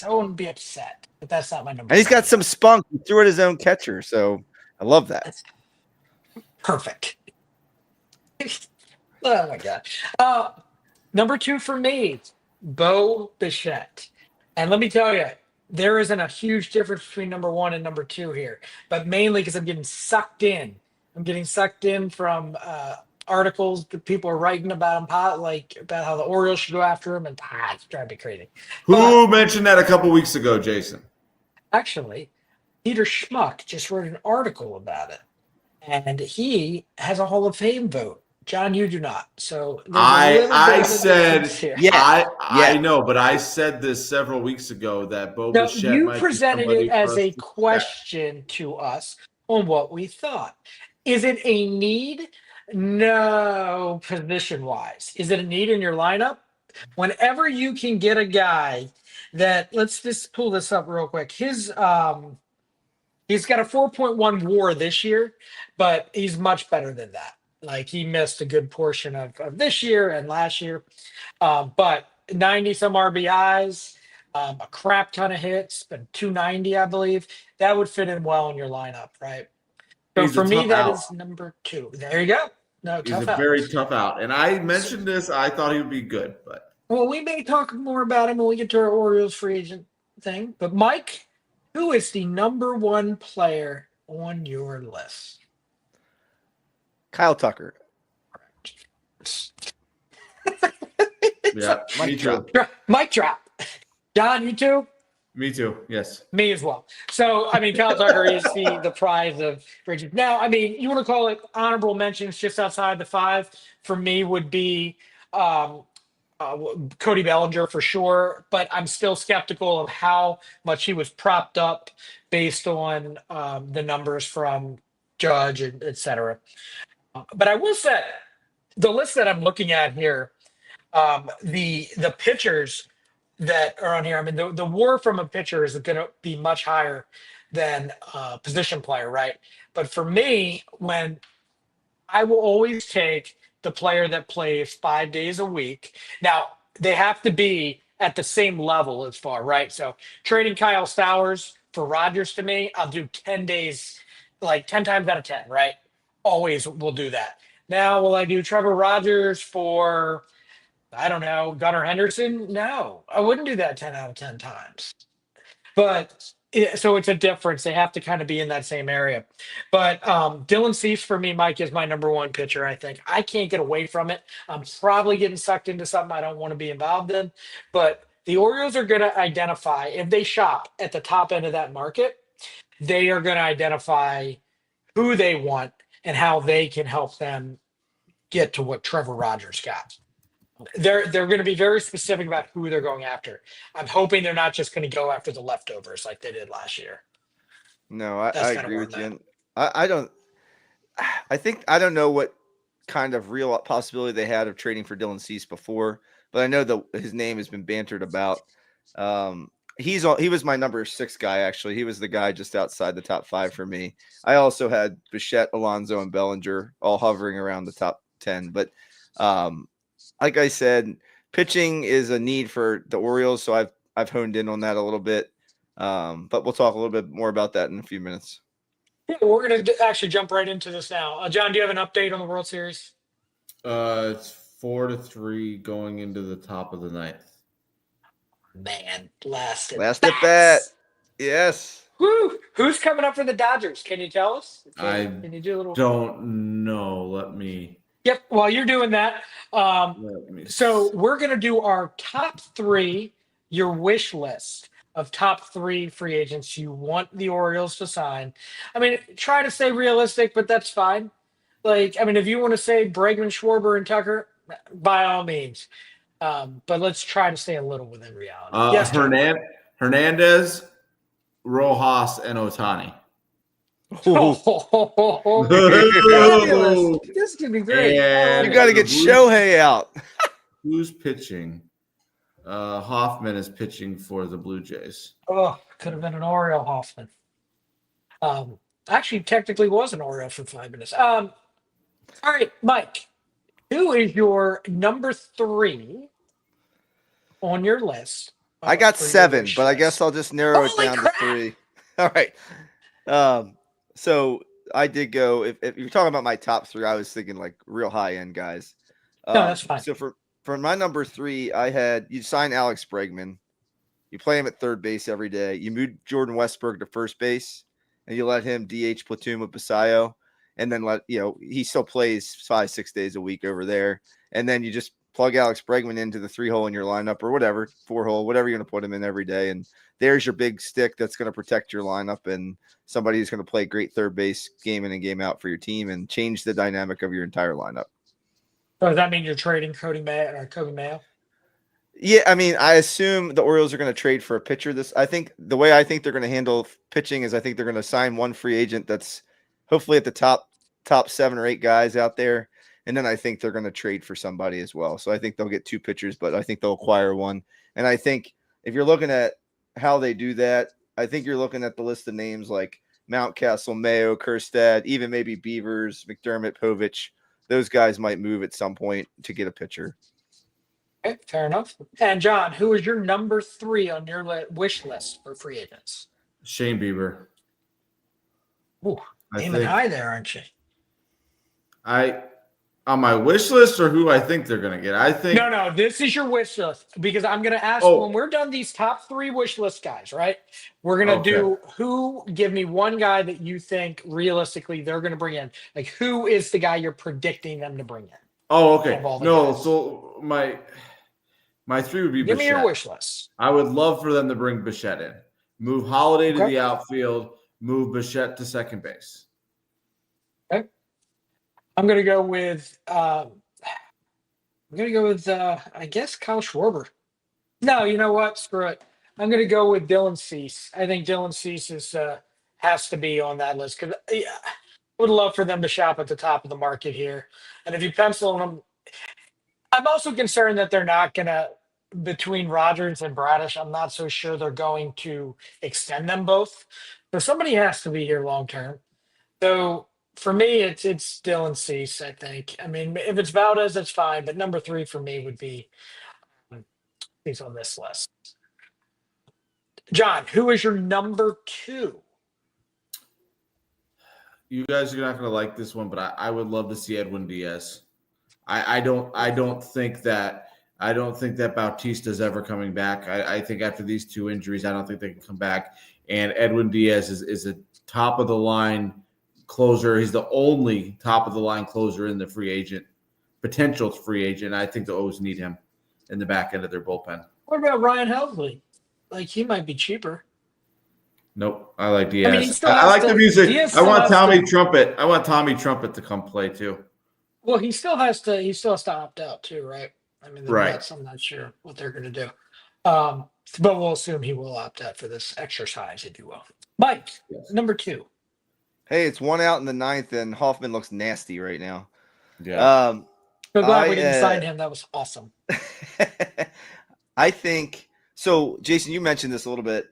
I wouldn't be upset, but that's not my number. And he's got some spunk. He threw at his own catcher, so I love that. That's perfect. Oh, my God. Number 2 for me, Bo Bichette. And let me tell you, there isn't a huge difference between number 1 and number 2 here, but mainly because I'm getting sucked in. I'm getting sucked in from articles that people are writing about him, like about how the Orioles should go after him, and it's driving me crazy. Who mentioned that a couple weeks ago, Jason? Actually, Peter Schmuck just wrote an article about it, and he has a Hall of Fame vote. John, you do not. So I said, I know, but I said this several weeks ago that Bo Bichette you might presented be it as a to question to us on what we thought. Is it a need? No, position-wise. Is it a need in your lineup? Whenever you can get a guy that, let's just pull this up real quick. He's got a 4.1 WAR this year, but he's much better than that. Like, he missed a good portion of this year and last year. But 90 some RBIs, a crap ton of hits, but 290, I believe. That would fit in well in your lineup, right? So for me, that is number 2. There you go. No, he's a very tough out. And I mentioned this. I thought he would be good, but. Well, we may talk more about him when we get to our Orioles free agent thing. But Mike, who is the number 1 player on your list? Kyle Tucker. Yeah, me too. Mic drop. John, you too? Me too. Yes. Me as well. So, I mean, Kyle Tucker is the prize of Bridget. Now, I mean, you want to call it honorable mentions just outside the 5 for me would be Cody Bellinger for sure, but I'm still skeptical of how much he was propped up based on the numbers from Judge, et cetera. But I will say the list that I'm looking at here, the pitchers that are on here, I mean, the WAR from a pitcher is going to be much higher than a position player, right? But for me, when I will always take the player that plays 5 days a week. Now, they have to be at the same level as far, right? So trading Kyle Stowers for Rodgers to me, I'll do 10 days, like 10 times out of 10, right? Always will do that. Now, will I do Trevor Rogers for I don't know, Gunnar Henderson? No, I wouldn't do that 10 out of 10 times. But so it's a difference. They have to kind of be in that same area. But Dylan Cease for me, Mike, is my number one pitcher. I think I can't get away from it. I'm probably getting sucked into something I don't want to be involved in. But the Orioles are going to identify if they shop at the top end of that market. They are going to identify who they want and how they can help them get to what Trevor Rogers got. They're going to be very specific about who they're going after. I'm hoping they're not just going to go after the leftovers like they did last year. No, I agree with you. I don't know what kind of real possibility they had of trading for Dylan Cease before, but I know his name has been bantered about. He was my number 6 guy, actually. He was the guy just outside the top 5 for me. I also had Bichette, Alonso, and Bellinger all hovering around the top 10. But like I said, pitching is a need for the Orioles, so I've honed in on that a little bit. But we'll talk a little bit more about that in a few minutes. Yeah, we're going to actually jump right into this now. John, do you have an update on the World Series? It's 4-3 going into the top of the 9th. Man, last at bat. Yes. Woo! Who's coming up for the Dodgers? Can you tell us? Can you do a little? Don't know. Let me. Yep. While you're doing that, so we're going to do our top 3, your wish list of top 3 free agents you want the Orioles to sign. I mean, try to stay realistic, but that's fine. Like, I mean, if you want to say Bregman, Schwarber, and Tucker, by all means. But let's try to stay a little within reality. Yes, Hernandez, Rojas, and Ohtani. This could be great. You got to get Shohei out. Who's pitching? Hoffman is pitching for the Blue Jays. Oh, could have been an Oriole Hoffman. Actually, technically was an Oriole for 5 minutes. All right, Mike, who is your number 3 on your list? I got 7, but I guess I'll just narrow it down to 3. All right. So I did go. If you're talking about my top 3, I was thinking like real high end guys. No, that's fine. So for my number 3, you sign Alex Bregman. You play him at third base every day. You move Jordan Westburg to first base, and you let him DH platoon with Basayo, and then he still plays 5-6 days a week over there. And then you just plug Alex Bregman into the 3-hole in your lineup or whatever, 4-hole, whatever you're going to put him in every day. And there's your big stick that's going to protect your lineup and somebody who's going to play great third base game in and game out for your team and change the dynamic of your entire lineup. So does that mean you're trading Cody Mayo? Yeah, I mean, I assume the Orioles are going to trade for a pitcher. I think the way I think they're going to handle pitching is I think they're going to sign one free agent that's hopefully at the top 7 or 8 guys out there. And then I think they're going to trade for somebody as well. So I think they'll get 2 pitchers, but I think they'll acquire one. And I think if you're looking at how they do that, I think you're looking at the list of names like Mountcastle, Mayo, Kjerstad, even maybe Beavers, McDermott, Povich. Those guys might move at some point to get a pitcher. Okay, fair enough. And John, who is your number 3 on your wish list for free agents? Shane Bieber. Ooh, aiming high there, aren't you? On my wish list or who I think they're going to get? I think No, this is your wish list because I'm going to ask when we're done these top 3 wish list guys, right? We're going to do give me one guy that you think realistically they're going to bring in. Like who is the guy you're predicting them to bring in? Oh, okay. No, guys. So my 3 would be Give Bichette. Me your wish list. I would love for them to bring Bichette in. Move Holiday to the outfield, move Bichette to second base. Okay. I'm gonna go with I guess Kyle Schwarber. No, you know what? Screw it. I'm gonna go with Dylan Cease. I think Dylan Cease has to be on that list because I would love for them to shop at the top of the market here. And if you pencil them, I'm also concerned that they're not gonna between Rogers and Bradish. I'm not so sure they're going to extend them both. So somebody has to be here long term. So. For me, it's Dylan Cease, I think. I mean, if it's Valdez, that's fine. But number 3 for me would be he's on this list. John, who is your number 2? You guys are not going to like this one, but I would love to see Edwin Diaz. I don't think that I don't think that Bautista's ever coming back. I think after these 2 injuries, I don't think they can come back. And Edwin Diaz is a top of the line closer. He's the only top of the line closer in the potential free agent. I think the O's need him in the back end of their bullpen. What about Ryan Helsley? Like, he might be cheaper. Nope, I like Diaz. I mean, I like the music. I want Tommy Trumpet. I want Tommy Trumpet to come play too. Well, he still has to opt out too, right? I mean, right. I'm not sure what they're going to do. But we'll assume he will opt out for this exercise, if you will. Mike, number 2. Hey, it's 1 out in the 9th, and Hoffman looks nasty right now. Yeah. So glad we didn't sign him. That was awesome. I think so. Jason, you mentioned this a little bit.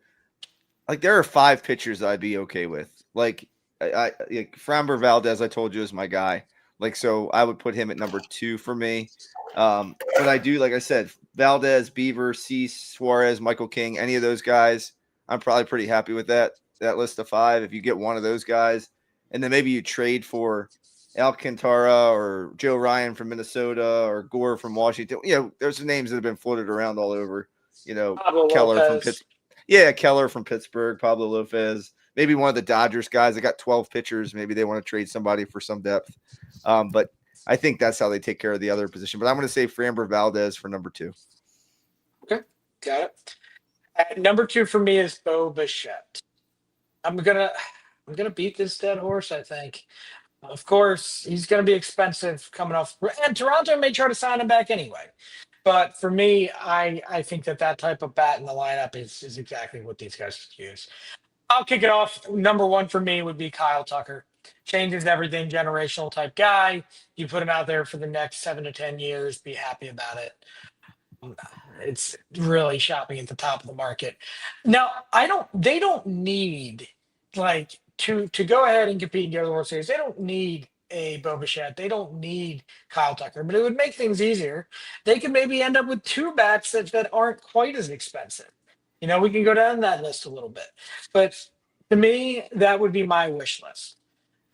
Like, there are 5 pitchers that I'd be okay with. Like, Framber Valdez, I told you, is my guy. Like, so I would put him at number 2 for me. But I do, like I said, Valdez, Beaver, Cease, Suarez, Michael King, any of those guys, I'm probably pretty happy with that list of 5. If you get one of those guys, and then maybe you trade for Alcantara or Joe Ryan from Minnesota or Gore from Washington. There's some names that have been floated around all over. Pablo Keller Lopez. from Pittsburgh. Yeah, Keller from Pittsburgh, Pablo Lopez. Maybe one of the Dodgers guys. They got 12 pitchers. Maybe they want to trade somebody for some depth. But I think that's how they take care of the other position. But I'm going to say Framber Valdez for number 2. Okay, got it. Number 2 for me is Bo Bichette. I'm gonna beat this dead horse, I think. Of course, he's going to be expensive coming off, and Toronto may try to sign him back anyway. But for me, I think that type of bat in the lineup is exactly what these guys could use. I'll kick it off. Number 1 for me would be Kyle Tucker. Changes everything, generational type guy. You put him out there for the next 7 to 10 years, be happy about it. It's really shopping at the top of the market. Now, they don't need to go ahead and compete in the World Series. They don't need a Bo Bichette. They don't need Kyle Tucker, but it would make things easier. They could maybe end up with 2 bats that aren't quite as expensive. We can go down that list a little bit. But to me, that would be my wish list.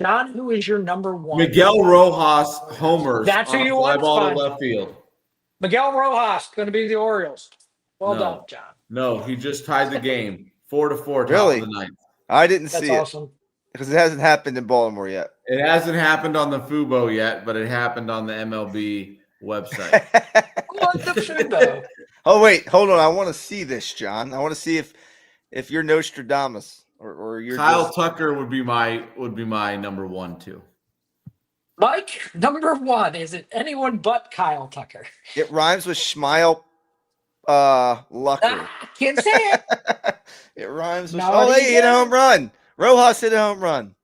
John, who is your number 1? Miguel Rojas homers. That's who you want. Ball to left field. Miguel Rojas going to be the Orioles. Well done, John. No, he just tied the game 4-4. Really? Top of the 9th. I didn't see That's awesome. it because it hasn't happened in Baltimore yet. It hasn't happened on the Fubo yet, but it happened on the MLB website. What the Fubo? Oh wait, hold on. I want to see this, John. I want to see if you're Nostradamus or you're Kyle Tucker would be my number 1 too. Mike, number 1, is it anyone but Kyle Tucker? It rhymes with Schmeil Lucker. Can't say it. It rhymes with They hit a home run. Rojas hit a home run.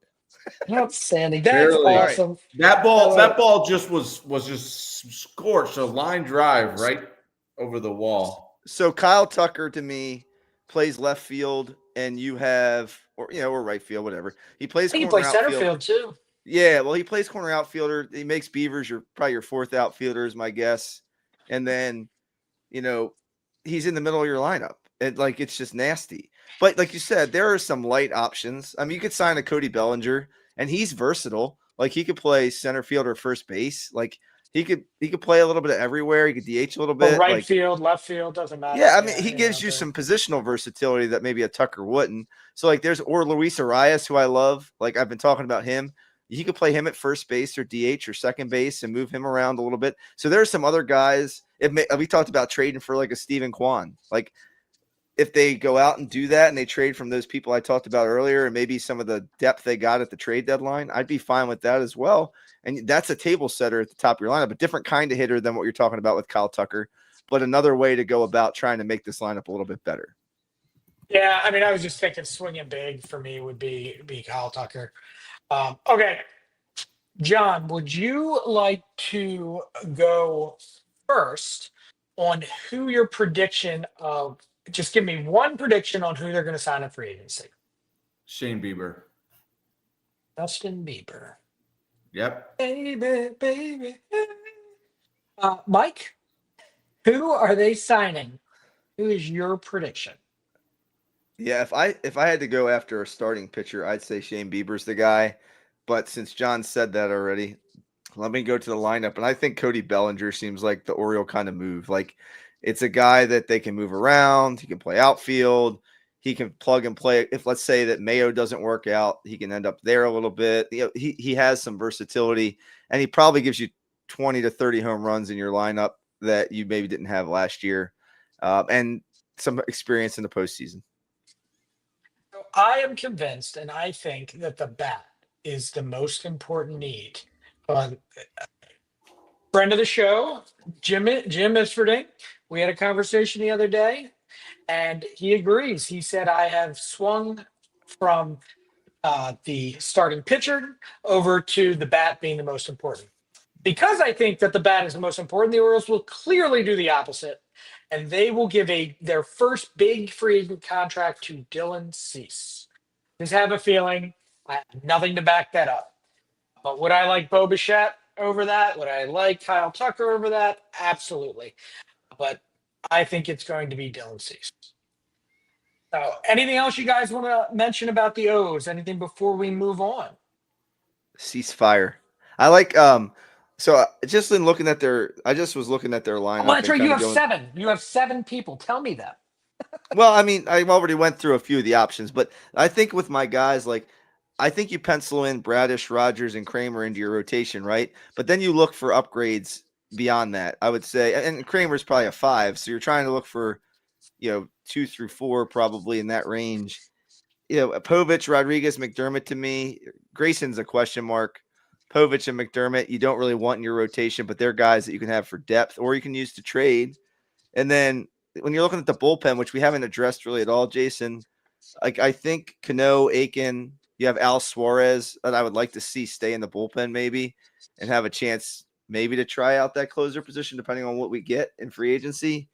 Outstanding. That's awesome. That ball just was just scorched, a line drive right over the wall. So Kyle Tucker to me plays left field, and you have or right field, whatever. He plays center field too. Yeah, well, he plays corner outfielder. He makes Beavers probably your 4th outfielder is my guess. And then, he's in the middle of your lineup. It's just nasty. But like you said, there are some light options. I mean, you could sign a Cody Bellinger, and he's versatile. Like, he could play center field or first base. Like, he could play a little bit of everywhere. He could DH a little bit. Right field, left field, doesn't matter. Yeah, I mean, he gives you some positional versatility that maybe a Tucker wouldn't. So, or Luis Arias, who I love. Like, I've been talking about him. You could play him at first base or DH or second base and move him around a little bit. So there are some other guys. We talked about trading for like a Steven Kwan. Like, if they go out and do that and they trade from those people I talked about earlier and maybe some of the depth they got at the trade deadline, I'd be fine with that as well. And that's a table setter at the top of your lineup, a different kind of hitter than what you're talking about with Kyle Tucker, but another way to go about trying to make this lineup a little bit better. Yeah, I mean, I was just thinking swinging big for me would be Kyle Tucker. Okay, John, would you like to go first on who your prediction of? Just give me one prediction on who they're going to sign up for agency. Shane Bieber. Justin Bieber. Yep. Baby. Mike, who are they signing? Who is your prediction? Yeah, if I had to go after a starting pitcher, I'd say Shane Bieber's the guy. But since John said that already, Let me go to the lineup, and I think Cody Bellinger seems like the Oriole kind of move. Like, it's a guy that they can move around. He can play outfield. He can plug and play. If let's say that Mayo doesn't work out, he can end up there a little bit. He has some versatility, and he probably gives you 20 to 30 home runs in your lineup that you maybe didn't have last year, and some experience in the postseason. I am convinced, and I think that the bat is the most important need. Friend of the show, Jim Isfording, we had a conversation the other day, and he agrees. He said, I have swung from the starting pitcher over to the bat being the most important. Because I think that the bat is the most important, the Orioles will clearly do the opposite, and they will give their first big free agent contract to Dylan Cease. Just have a feeling. I have nothing to back that up. But would I like Bo Bichette over that? Would I like Kyle Tucker over that? Absolutely. But I think it's going to be Dylan Cease. So, anything else you guys want to mention about the O's? Anything before we move on? Ceasefire. I like so just in looking at I just was looking at their lineup. Well, that's right. You have 7. You have 7 people. Tell me that. Well, I mean, I already went through a few of the options, but I think with my guys, like, I think you pencil in Bradish, Rogers, and Kramer into your rotation, right? But then you look for upgrades beyond that, I would say. And Kramer's probably a 5, so you're trying to look for, 2 through 4 probably in that range. Povich, Rodriguez, McDermott to me. Grayson's a question mark. Povich and McDermott, you don't really want in your rotation, but they're guys that you can have for depth or you can use to trade. And then when you're looking at the bullpen, which we haven't addressed really at all, Jason, like I think Cano, Aiken, you have Al Suarez that I would like to see stay in the bullpen maybe and have a chance maybe to try out that closer position depending on what we get in free agency.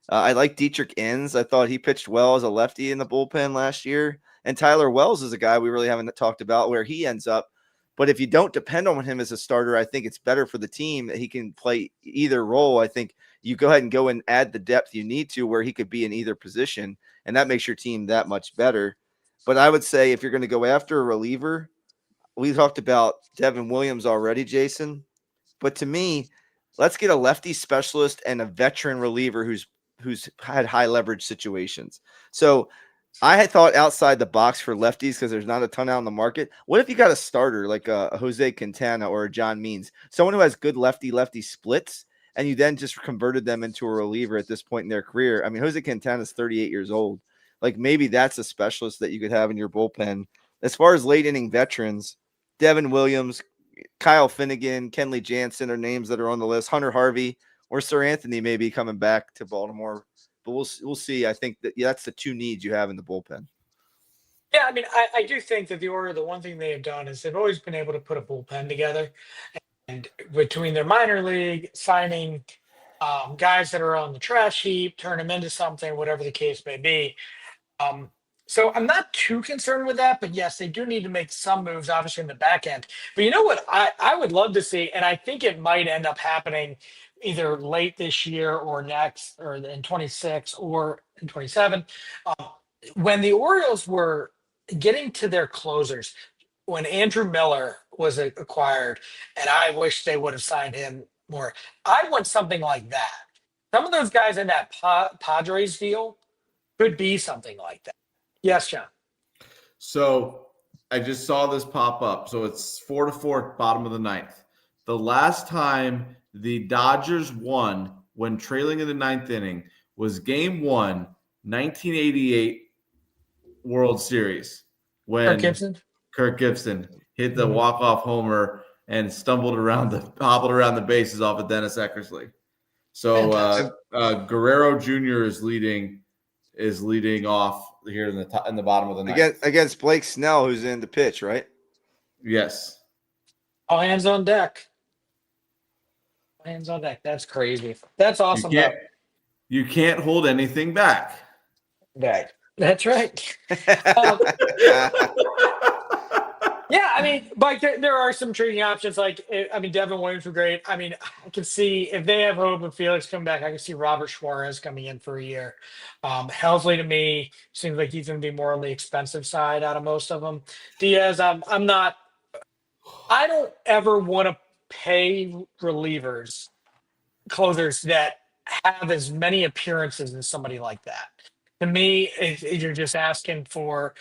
I like Dietrich Enns. I thought he pitched well as a lefty in the bullpen last year. And Tyler Wells is a guy we really haven't talked about where he ends up. But if you don't depend on him as a starter, I think it's better for the team that he can play either role. I think you go ahead and go and add the depth you need to where he could be in either position, and that makes your team that much better. But I would say if you're going to go after a reliever, we talked about Devin Williams already, Jason. But to me, let's get a lefty specialist and a veteran reliever who's had high leverage situations. So I had thought outside the box for lefties because there's not a ton out in the market. What if you got a starter like a Jose Quintana or a John Means, someone who has good lefty splits, and you then just converted them into a reliever at this point in their career? I mean, Jose Quintana is 38 years old. Like maybe that's a specialist that you could have in your bullpen. As far as late inning veterans, Devin Williams, Kyle Finnegan, Kenley Jansen are names that are on the list. Hunter Harvey or Sir Anthony may be coming back to Baltimore. But we'll see. I think that that's the 2 needs you have in the bullpen. Yeah, I mean, I do think that the one thing they have done is they've always been able to put a bullpen together. And between their minor league signing guys that are on the trash heap, turn them into something, whatever the case may be. So I'm not too concerned with that. But yes, they do need to make some moves, obviously, in the back end. But you know what I would love to see, and I think it might end up happening either late this year or next, or in 26 or in 27. When the Orioles were getting to their closers, when Andrew Miller was acquired, and I wish they would have signed him more, I want something like that. Some of those guys in that Padres deal could be something like that. Yes, John. So I just saw this pop up. So it's 4-4, bottom of the 9th. The last time the Dodgers won when trailing in the 9th inning was Game 1, 1988 World Series, when Kirk Gibson hit the walk-off homer and hobbled around the bases off of Dennis Eckersley. So Guerrero Jr. is leading off here in the bottom of the ninth against Blake Snell, who's in the pitch, right? Yes. All hands on deck. Hands on deck. That's crazy. That's awesome. You can't hold anything back. That's right. Yeah, I mean, Mike, there are some trading options. Like, I mean, Devin Williams were great. I mean, I can see if they have hope of Felix coming back, I can see Robert Suarez coming in for a year. Helsley, to me, seems like he's going to be more on the expensive side out of most of them. Diaz, I don't ever want to pay closers that have as many appearances as somebody like that. To me, you're just asking for,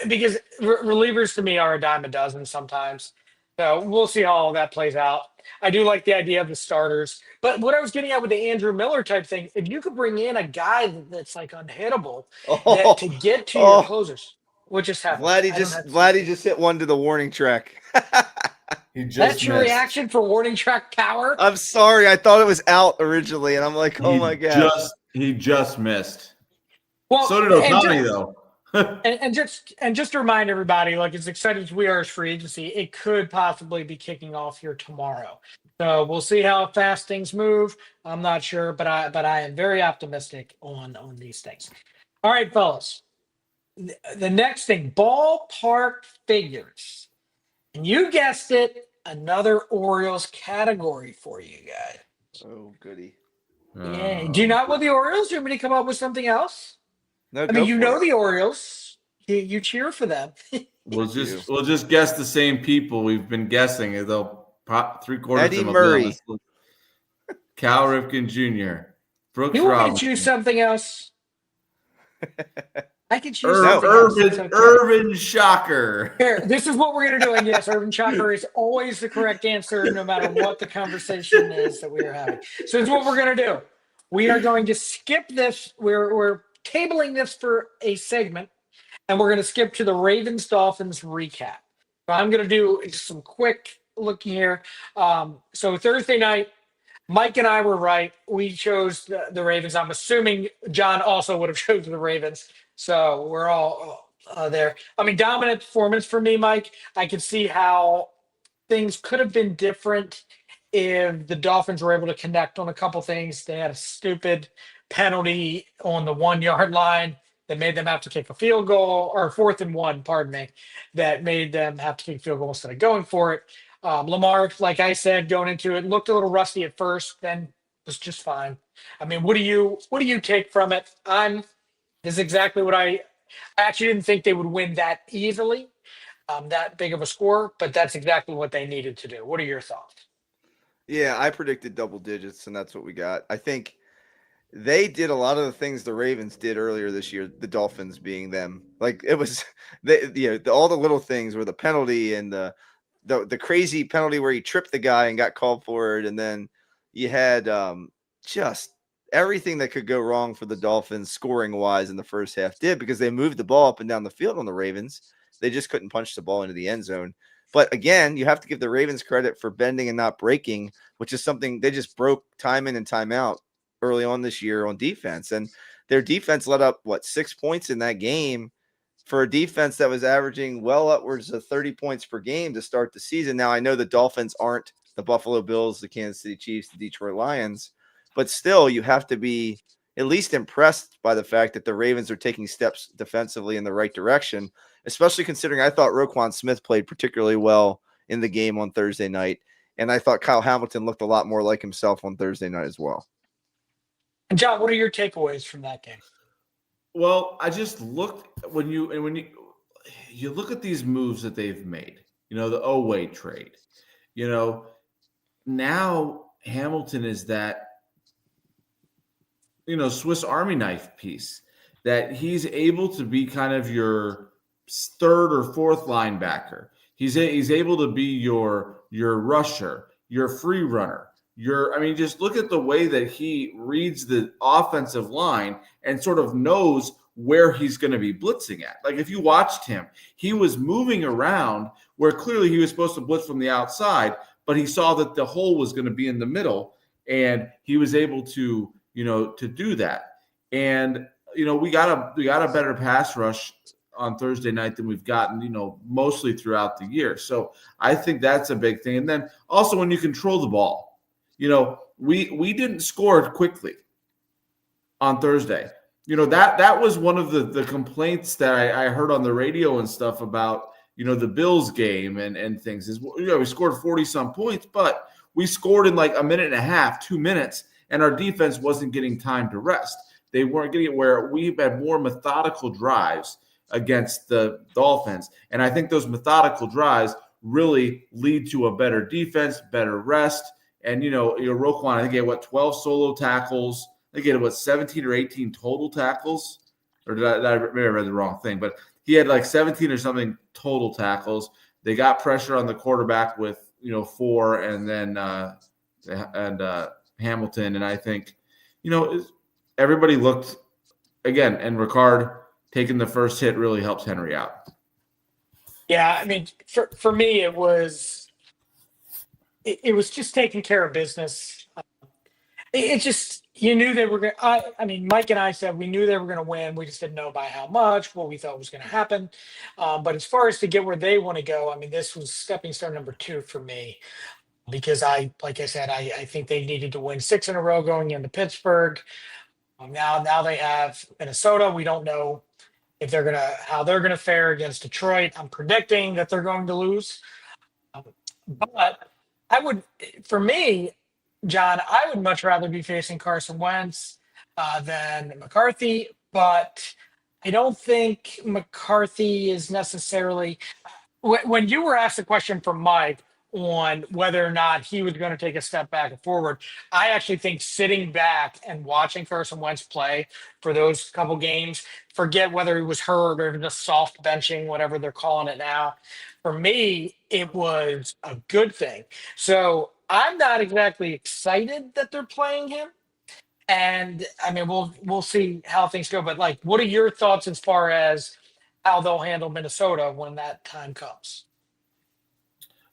because relievers to me are a dime a dozen sometimes. So we'll see how all that plays out. I do like the idea of the starters, but what I was getting at with the Andrew Miller type thing, if you could bring in a guy that's like unhittable that to get to your closers, what just happened? Vladdy just hit one to the warning track. That's your reaction for warning track power? I'm sorry. I thought it was out originally, and I'm like, oh my gosh. He just missed. Well, so did Ohtani, though. and just to remind everybody, like as excited as we are as free agency, it could possibly be kicking off here tomorrow. So we'll see how fast things move. I'm not sure, but I am very optimistic on these things. All right, fellas. The next thing, ballpark figures. And you guessed it, another Orioles category for you guys. Oh, goody. Yeah. Do you not want the Orioles? Do you want me to come up with something else? No, I mean, you know the Orioles. You cheer for them. We'll just guess the same people we've been guessing. They'll pop 3/4 Eddie of them. Murray, Cal Ripken Jr., Brooks you want Robinson. me to choose something else? I can choose Irvin Shocker. Here, this is what we're going to do. And yes, Irvin Shocker is always the correct answer, no matter what the conversation is that we are having. So it's what we're going to do. We are going to skip this. We're tabling this for a segment, and we're going to skip to the Ravens-Dolphins recap. So I'm going to do just some quick looking here. So Thursday night, Mike and I were right. We chose the Ravens. I'm assuming John also would have chosen the Ravens. So we're all there. I mean, dominant performance for me, Mike. I could see how things could have been different if the Dolphins were able to connect on a couple things. They had a stupid penalty on the 1 yard line that made them have to kick a field goal, or 4th and 1, pardon me, that made them have to kick a field goal instead of going for it. Lamar, like I said, going into it, looked a little rusty at first, then was just fine. I mean, what do you take from it? This is exactly what I actually didn't think they would win that easily, that big of a score, but that's exactly what they needed to do. What are your thoughts? Yeah, I predicted double digits, and that's what we got. I think they did a lot of the things the Ravens did earlier this year, the Dolphins being them. Like it was, all the little things were the penalty and the crazy penalty where he tripped the guy and got called for it, and then you had just everything that could go wrong for the Dolphins scoring wise in the first half did, because they moved the ball up and down the field on the Ravens. They just couldn't punch the ball into the end zone. But again, you have to give the Ravens credit for bending and not breaking, which is something they just broke time in and time out early on this year on defense. And their defense let up, 6 points in that game for a defense that was averaging well upwards of 30 points per game to start the season. Now, I know the Dolphins aren't the Buffalo Bills, the Kansas City Chiefs, the Detroit Lions, but still you have to be at least impressed by the fact that the Ravens are taking steps defensively in the right direction, especially considering I thought Roquan Smith played particularly well in the game on Thursday night. And I thought Kyle Hamilton looked a lot more like himself on Thursday night as well. And John, what are your takeaways from that game? Well, I just looked when you look at these moves that they've made, the Oweh trade, now Hamilton is that, Swiss Army knife piece that he's able to be kind of your third or fourth linebacker. He's able to be your rusher, your free runner. Just look at the way that he reads the offensive line and sort of knows where he's going to be blitzing at. Like if you watched him, he was moving around where clearly he was supposed to blitz from the outside, but he saw that the hole was going to be in the middle, and he was able to, to do that. And, we got a better pass rush on Thursday night than we've gotten, mostly throughout the year. So I think that's a big thing. And then also when you control the ball, we didn't score quickly on Thursday. That was one of the complaints that I heard on the radio and stuff about, the Bills game and things is, we scored 40 some points, but we scored in like a minute and a half, 2 minutes, and our defense wasn't getting time to rest. They weren't getting it where we've had more methodical drives against the Dolphins. And I think those methodical drives really lead to a better defense, better rest. And, your Roquan, I think he had 12 solo tackles. I think he had 17 or 18 total tackles. Or maybe I read the wrong thing, but he had like 17 or something total tackles. They got pressure on the quarterback with, 4, and then Hamilton. And I think, everybody looked, again, and Ricard taking the first hit really helps Henry out. Yeah, I mean, for me, it was just taking care of business. It just, you knew they were going to, I mean, Mike and I said we knew they were going to win. We just didn't know by how much, what we thought was going to happen. But as far as to get where they want to go, I mean, this was stepping stone number 2 for me, because like I said, I think they needed to win 6 in a row going into Pittsburgh. Now they have Minnesota. We don't know if how they're gonna fare against Detroit. I'm predicting that they're going to lose. But for me, John, I would much rather be facing Carson Wentz than McCarthy. But I don't think McCarthy is necessarily. When you were asked the question from Mike on whether or not he was going to take a step back and forward, I actually think sitting back and watching Carson Wentz play for those couple games, forget whether he was hurt or just soft benching, whatever they're calling it now. For me, it was a good thing. So I'm not exactly excited that they're playing him. And I mean, we'll see how things go. But like, what are your thoughts as far as how they'll handle Minnesota when that time comes?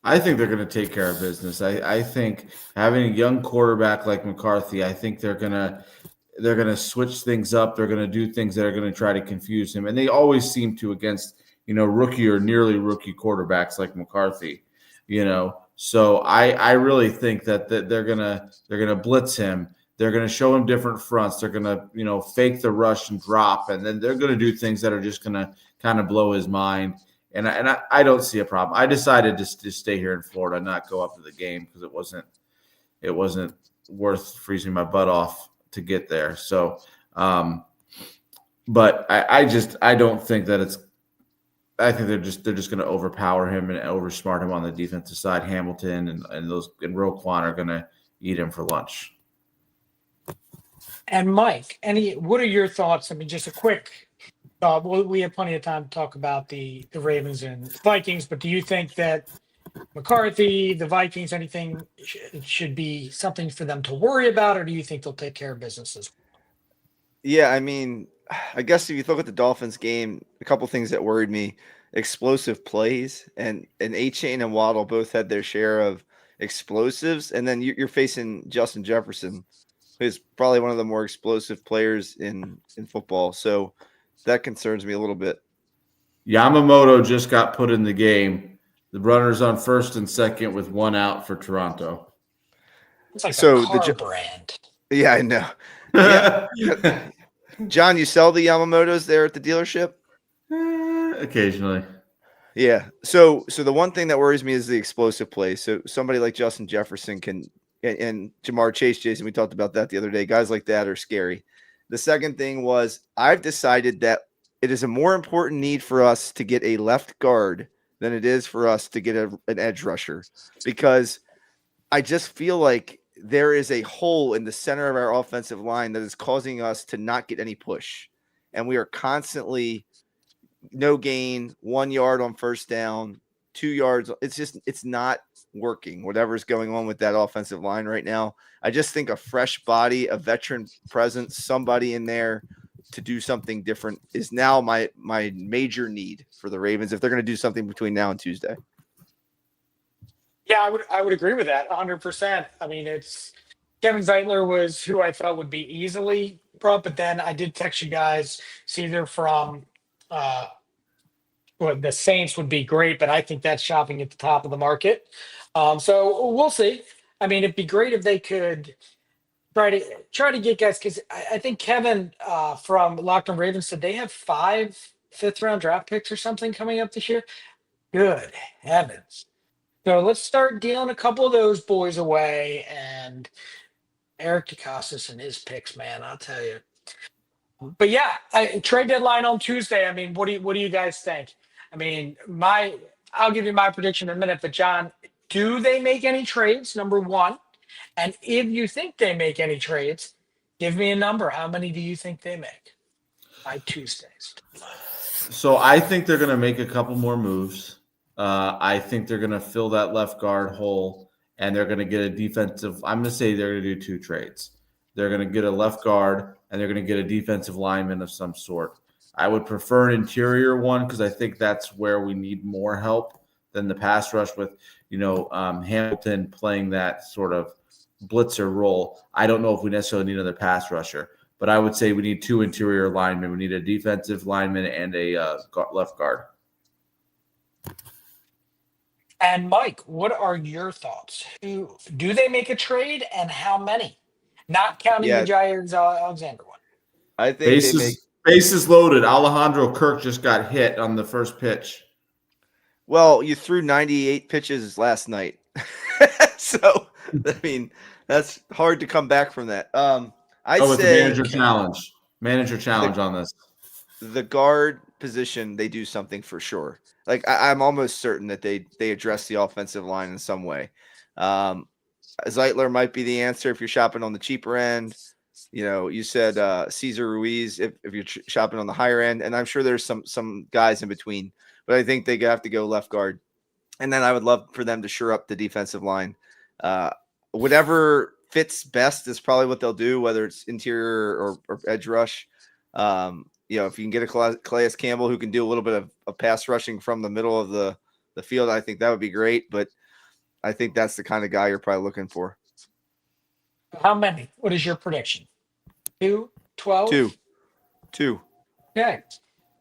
I think they're going to take care of business. I think having a young quarterback like McCarthy, I think they're going to switch things up. They're going to do things that are going to try to confuse him, and they always seem to against rookie or nearly rookie quarterbacks like McCarthy. So I really think that they're gonna blitz him. They're going to show him different fronts. They're going to fake the rush and drop, and then they're going to do things that are just going to kind of blow his mind. And I don't see a problem. I decided to stay here in Florida and not go up to the game because it wasn't worth freezing my butt off to get there. So, but I don't think that it's. I think they're just going to overpower him and oversmart him on the defensive side. Hamilton and Roquan are going to eat him for lunch. And Mike, what are your thoughts? I mean, just a quick. We have plenty of time to talk about the Ravens and Vikings, but do you think that McCarthy, the Vikings, anything should be something for them to worry about, or do you think they'll take care of businesses? Yeah, I mean, I guess if you look at the Dolphins game, a couple things that worried me: explosive plays, and Achane and Waddle both had their share of explosives, and then you're facing Justin Jefferson, who's probably one of the more explosive players in football. So that concerns me a little bit. Yamamoto just got put in the game. The runner's on first and second with 1 out for Toronto. It's like a car brand. Yeah, I know. Yeah. John, you sell the Yamamotos there at the dealership? Occasionally. Yeah. So the one thing that worries me is the explosive play. So somebody like Justin Jefferson and Jamar Chase, Jason, we talked about that the other day. Guys like that are scary. The second thing was I've decided that it is a more important need for us to get a left guard than it is for us to get an edge rusher, because I just feel like there is a hole in the center of our offensive line that is causing us to not get any push. And we are constantly no gain, 1 yard on first down, 2 yards. It's not working, whatever's going on with that offensive line right now. I just think a fresh body, a veteran presence, somebody in there to do something different is now my major need for the Ravens if they're going to do something between now and Tuesday. Yeah, I would agree with that 100%. I mean, it's Kevin Zeitler was who I thought would be easily brought, but then I did text you guys, see either from the Saints would be great, but I think that's shopping at the top of the market. So we'll see. I mean, it'd be great if they could try to get guys, because I think Kevin from Locked On Ravens said they have 5 fifth-round draft picks or something coming up this year. Good heavens. So let's start dealing a couple of those boys away, and Eric DeCostas and his picks, man, I'll tell you. But yeah, trade deadline on Tuesday. I mean, what do you guys think? I mean, I'll give you my prediction in a minute. But John, do they make any trades? Number one, and if you think they make any trades, give me a number. How many do you think they make by Tuesdays? So I think they're going to make a couple more moves. I think they're going to fill that left guard hole, and they're going to get a defensive. I'm going to say they're going to do 2 trades. They're going to get a left guard, and they're going to get a defensive lineman of some sort. I would prefer an interior one because I think that's where we need more help than the pass rush with, Hamilton playing that sort of blitzer role. I don't know if we necessarily need another pass rusher, but I would say we need 2 interior linemen. We need a defensive lineman and a left guard. And Mike, what are your thoughts? Do they make a trade, and how many? Not counting the Jair Alexander one. I think bases loaded. Alejandro Kirk just got hit on the first pitch. Well, you threw 98 pitches last night. So, I mean, that's hard to come back from that. It's a manager challenge on this. The guard position, they do something for sure. Like I'm almost certain that they address the offensive line in some way. Zeitler might be the answer if you're shopping on the cheaper end. You said Cesar Ruiz if you're shopping on the higher end, and I'm sure there's some guys in between. But I think they have to go left guard, and then I would love for them to shore up the defensive line. Whatever fits best is probably what they'll do, whether it's interior or edge rush. If you can get a Calais Campbell who can do a little bit of pass rushing from the middle of the field, I think that would be great. But I think that's the kind of guy you're probably looking for. How many? What is your prediction? 2, 12? 2. Okay.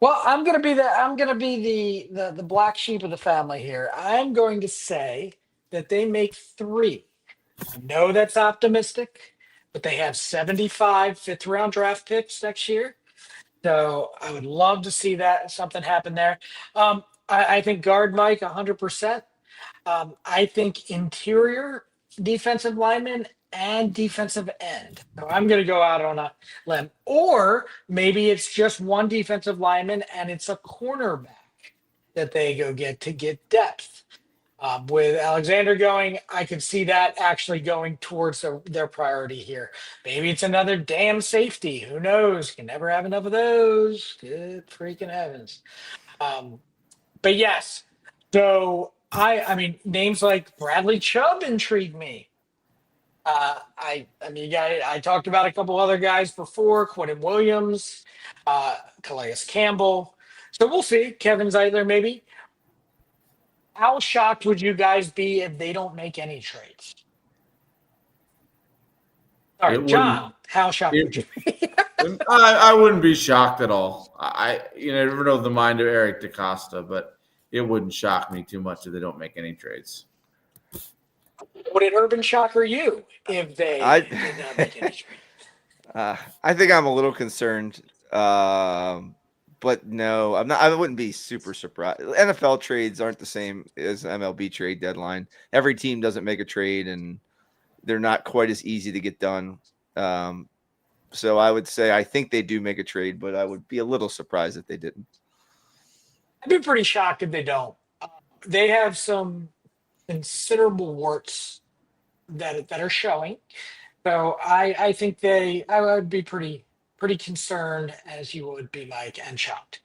Well, I'm gonna be the black sheep of the family here. I'm going to say that they make 3. I know that's optimistic, but they have 75 fifth-round draft picks next year. So I would love to see something happen there. I think guard Mike 100%. I think interior defensive lineman and defensive end. So I'm going to go out on a limb. Or maybe it's just one defensive lineman and it's a cornerback that they go get to get depth. With Alexander going, I could see that actually going towards their priority here. Maybe it's another damn safety. Who knows? Can never have enough of those. Good freaking heavens. But yes. So I mean, names like Bradley Chubb intrigue me. I talked about a couple other guys before, Quentin Williams, Calais Campbell. So we'll see. Kevin Zeitler, maybe. How shocked would you guys be if they don't make any trades? All right, John, how shocked would you be? I wouldn't be shocked at all. I never know the mind of Eric DeCosta, but it wouldn't shock me too much if they don't make any trades. Would it urban shocker you if they did not make any trades? I think I'm a little concerned. But no, I'm not. I wouldn't be super surprised. NFL trades aren't the same as MLB trade deadline. Every team doesn't make a trade, and they're not quite as easy to get done. So I would say I think they do make a trade, but I would be a little surprised if they didn't. I'd be pretty shocked if they don't. They have some considerable warts that are showing. So I think I would be pretty concerned as you would be, Mike, and shocked.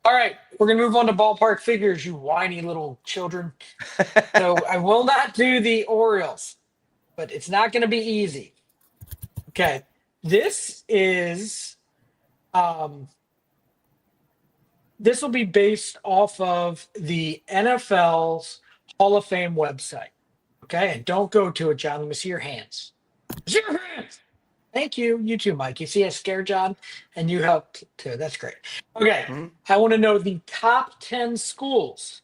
All right, we're going to move on to ballpark figures, you whiny little children. So I will not do the Orioles, but it's not going to be easy. Okay, this is this will be based off of the NFL's Hall of Fame website. Okay, and don't go to it, John. Let me see your hands. See your hands. Thank you. You too, Mike. You see I scared John, and you helped too. That's great. Okay. Mm-hmm. I want to know the top 10 schools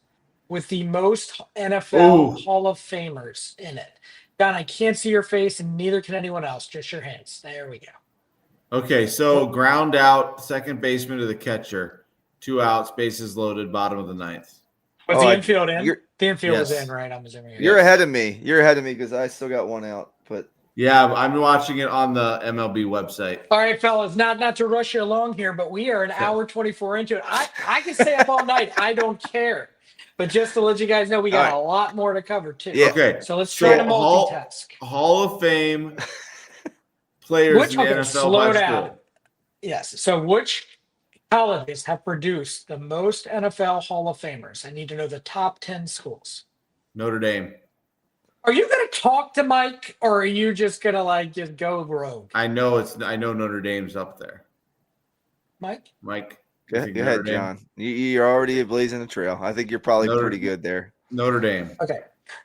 with the most NFL Hall of Famers in it. John, I can't see your face, and neither can anyone else. Just your hands. There we go. Okay, so ground out, second baseman to the catcher. 2 outs, bases loaded, bottom of the 9th. Was the infield in? The infield was in, right? I'm assuming. You're ahead of me. You're ahead of me because I still got 1 out, but – yeah, I'm watching it on the MLB website. All right, fellas, not to rush you along here, but we are an hour 24 into it. I can stay up all night. I don't care. But just to let you guys know, we got a lot more to cover too. Yeah. Okay. So let's try to multitask. Hall of Fame players in the NFL slow by down. school. Yes. So which colleges have produced the most NFL Hall of Famers? I need to know the top 10 schools. Notre Dame. Are you going to talk to Mike, or are you just going to just go rogue? I know Notre Dame's up there. Mike? Go ahead, John. You're already blazing a trail. I think you're probably pretty good there. Notre Dame. Okay.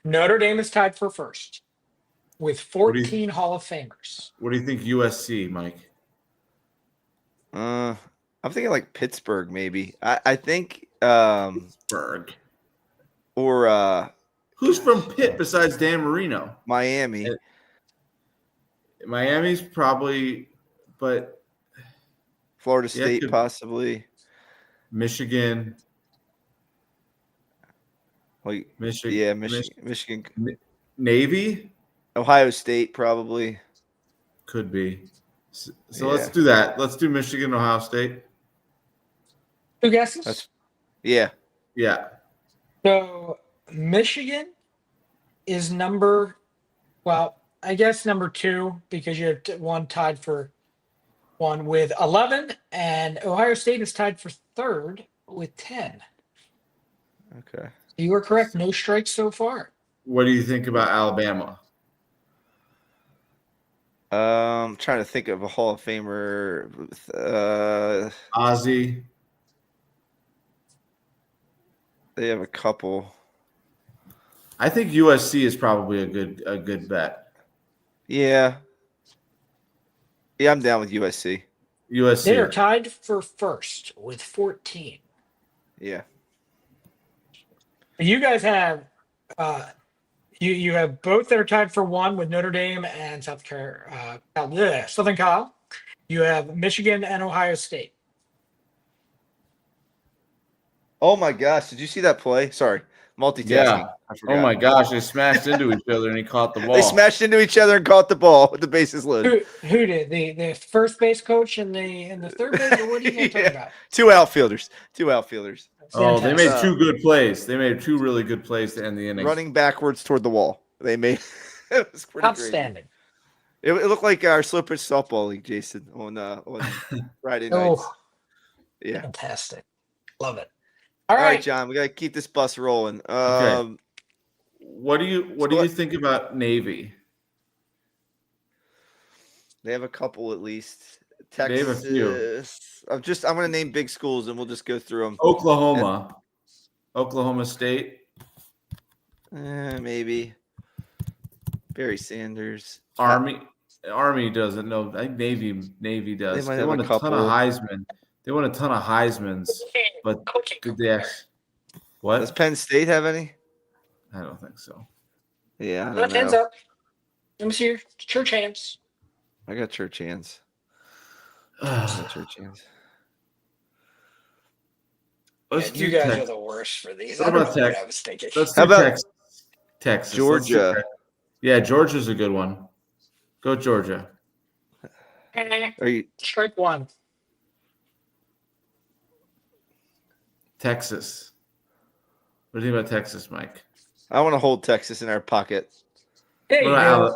Notre Dame is tied for first with 14 Hall of Famers. What do you think USC, Mike? I'm thinking like Pittsburgh, maybe. I think Pittsburgh. Or who's from Pitt besides Dan Marino? Miami. Miami's probably, but Florida State possibly. Michigan. Like Michigan. Yeah, Michigan. Navy. Ohio State probably. Could be. So let's do that. Let's do Michigan, Ohio State. 2 guesses? Yeah. So Michigan is number 2, because you have one tied for 1 with 11, and Ohio State is tied for 3rd with 10. Okay. You were correct. No strikes so far. What do you think about Alabama? I'm trying to think of a Hall of Famer. Ozzie. They have a couple. I think USC is probably a good bet. Yeah. Yeah, I'm down with USC. They are tied for first with 14. Yeah. You guys have you have both that are tied for 1 with Notre Dame and Southern Cal. You have Michigan and Ohio State. Oh my gosh! Did you see that play? Sorry, multitasking. Yeah. I forgot. Oh my gosh! They smashed into each other and he caught the ball. They smashed into each other and caught the ball with the bases loaded. Who did the first base coach and the third base? Or what are you talking about? Two outfielders. Oh, they made 2 good plays. They made 2 really good plays to end the inning. Running backwards toward the wall. They made it was pretty outstanding. It looked like our slow pitch softball league, Jason, on Friday nights. Yeah, fantastic. Love it. All right, John, we gotta keep this bus rolling. Okay. What do you think about Navy? They have a couple at least. Texas. They have a few. I'm gonna name big schools and we'll just go through them. Oklahoma State. Maybe. Barry Sanders. Army doesn't know. I think Navy does. They They won a ton of Heisman. They won a ton of Heismans, but did they actually? What? Does Penn State have any? I don't think so. Yeah, I don't know. Hands up. Let me see your church hands. I got church hands. Church hands. You guys are the worst for these. What about Texas? I was thinking. How about Texas? Georgia. Yeah, Georgia's a good one. Go Georgia. Are you strike 1? Texas. What do you think about Texas, Mike? I want to hold Texas in our pocket. There you go.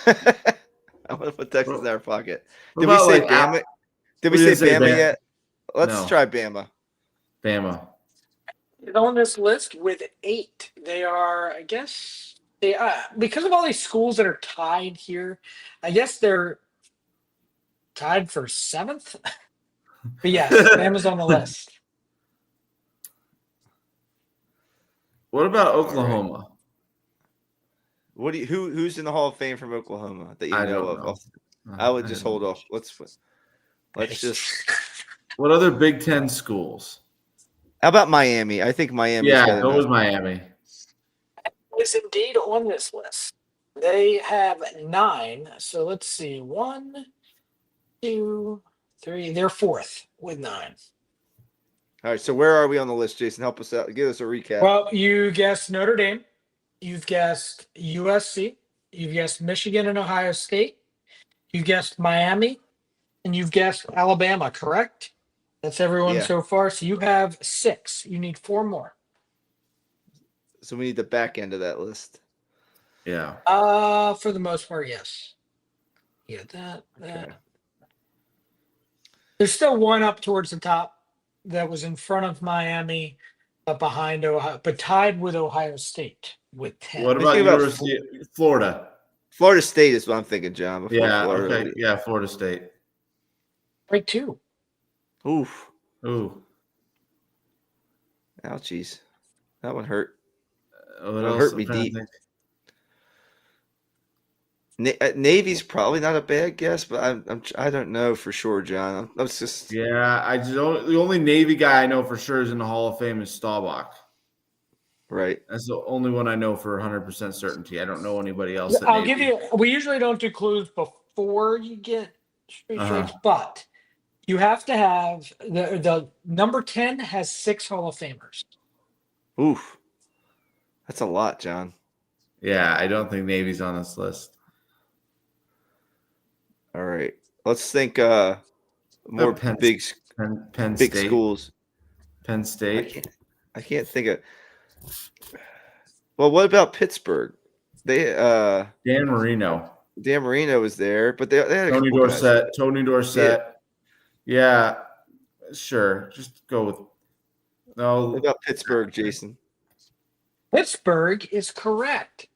I want to put Texas in our pocket. Did we say Bama? Did we say Bama yet? Let's try Bama. Bama. On this list with 8. They are, I guess, because of all these schools that are tied here, I guess they're tied for 7th. But yes, Bama's on the list. What about Oklahoma? What do you, who's in the Hall of Fame from Oklahoma that you know of? I would just hold off. Let's just. What other Big Ten schools? How about Miami? I think Miami. Yeah, go with Miami. Is indeed on this list. They have 9. So let's see. 1, 2, 3. They're 4th with 9. All right. So where are we on the list, Jason? Help us out. Give us a recap. Well, you guessed Notre Dame. You've guessed USC. You've guessed Michigan and Ohio State. You've guessed Miami. And you've guessed Alabama, correct? That's everyone so far. So you have 6. You need 4 more. So we need the back end of that list. Yeah. For the most part, yes. Yeah, that. Okay. There's still one up towards the top that was in front of Miami, but behind Ohio, but tied with Ohio State with 10. What about University of Florida? Florida State is what I'm thinking, John. Yeah. Florida. Okay. Yeah. Florida State. Right, two. Oof. Ooh. Ouchies. That one hurt. What It else? hurt me deep. Navy's probably not a bad guess, but I don't know for sure, John. I'm just the only Navy guy I know for sure is in the Hall of Fame is Staubach. Right. That's the only one I know for 100% certainty. I don't know anybody else. I'll give you. We usually don't do clues before you get straight straights, but you have to have the number 10 has 6 Hall of Famers. Oof. That's a lot, John. Yeah, I don't think Navy's on this list. All right. Let's think more Penn big State. schools. Penn State. I can't think of. Well, what about Pittsburgh? They Dan Marino. Dan Marino was there, but they had Tony Dorsett. Tony Dorsett. Yeah, sure. Just go with no. What about Pittsburgh, Jason? Pittsburgh is correct.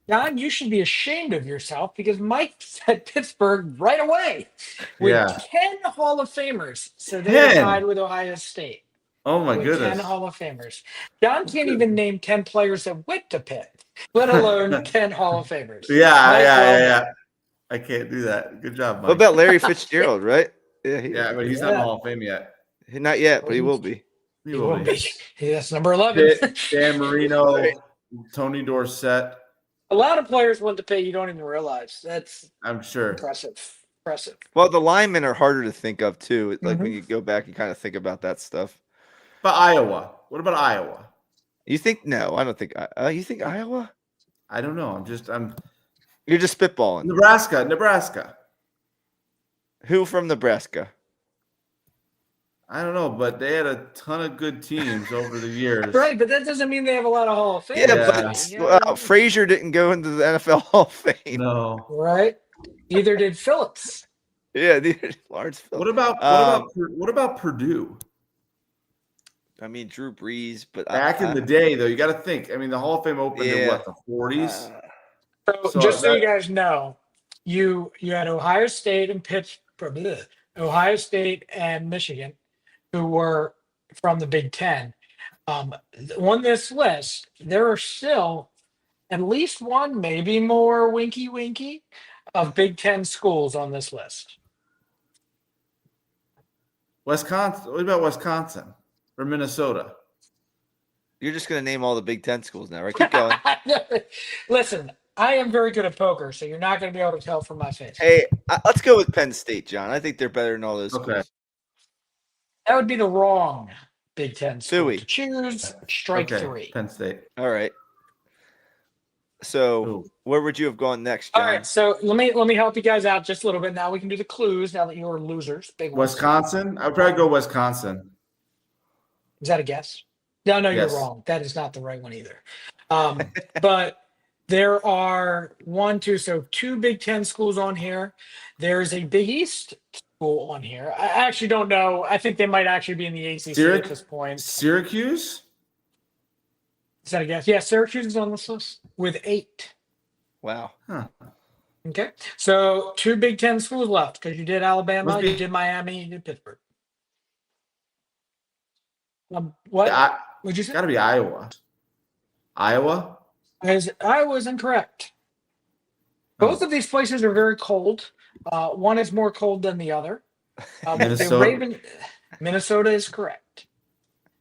John, you should be ashamed of yourself because Mike said Pittsburgh right away with 10 Hall of Famers. So they're tied with Ohio State. Oh, my goodness. 10 Hall of Famers. John can't even name 10 players that went to Pitt, let alone 10 Hall of Famers. Yeah. I can't do that. Good job, Mike. What about Larry Fitzgerald, right? Yeah, but he's not in the Hall of Fame yet. Not yet, but he will be. He will be. Yeah, that's number 11. Dan Marino, Tony Dorsett. A lot of players went to Pitt you don't even realize. That's I'm sure impressive. Well, the linemen are harder to think of too. Like when you go back and kind of think about that stuff. But Iowa. What about Iowa? You think no? I don't think. You think Iowa? I don't know. You're just spitballing. Nebraska. Who from Nebraska? I don't know, but they had a ton of good teams over the years. Right, but that doesn't mean they have a lot of Hall of Fame. Yeah, but Frazier didn't go into the NFL Hall of Fame. No. Right? Neither did Phillips. Yeah, Lawrence Phillips. What about Purdue? I mean, Drew Brees, but back in the day, though, you got to think. I mean, the Hall of Fame opened in the 40s. So just so you guys know, you had Ohio State and Ohio State and Michigan, who were from the Big Ten. On this list, there are still at least one, maybe more, winky, of Big Ten schools on this list. Wisconsin. What about Wisconsin or Minnesota? You're just going to name all the Big Ten schools now, right? Keep going. Listen, I am very good at poker, so you're not going to be able to tell from my face. Hey, let's go with Penn State, John. I think they're better than all those schools. Okay. That would be the wrong Big Ten school to choose. Strike 3. Penn State. All right. So where would you have gone next, John? All right, so let me help you guys out just a little bit. Now we can do the clues. Now that you're losers, big ones. Wisconsin. I would probably go Wisconsin. Is that a guess? No, Yes. You're wrong. That is not the right one either. But there are 2 Big Ten schools on here. There's a Big East school on here. I actually don't know. I think they might actually be in the ACC at this point. Syracuse? Is that a guess? Yeah, Syracuse is on this list with 8. Wow. Huh. Okay. So 2 Big Ten schools left because you did Alabama, you did Miami, you did Pittsburgh. What? What'd you say? Got to be Iowa. Iowa? Iowa is incorrect. Both of these places are very cold. One is more cold than the other. Minnesota is correct.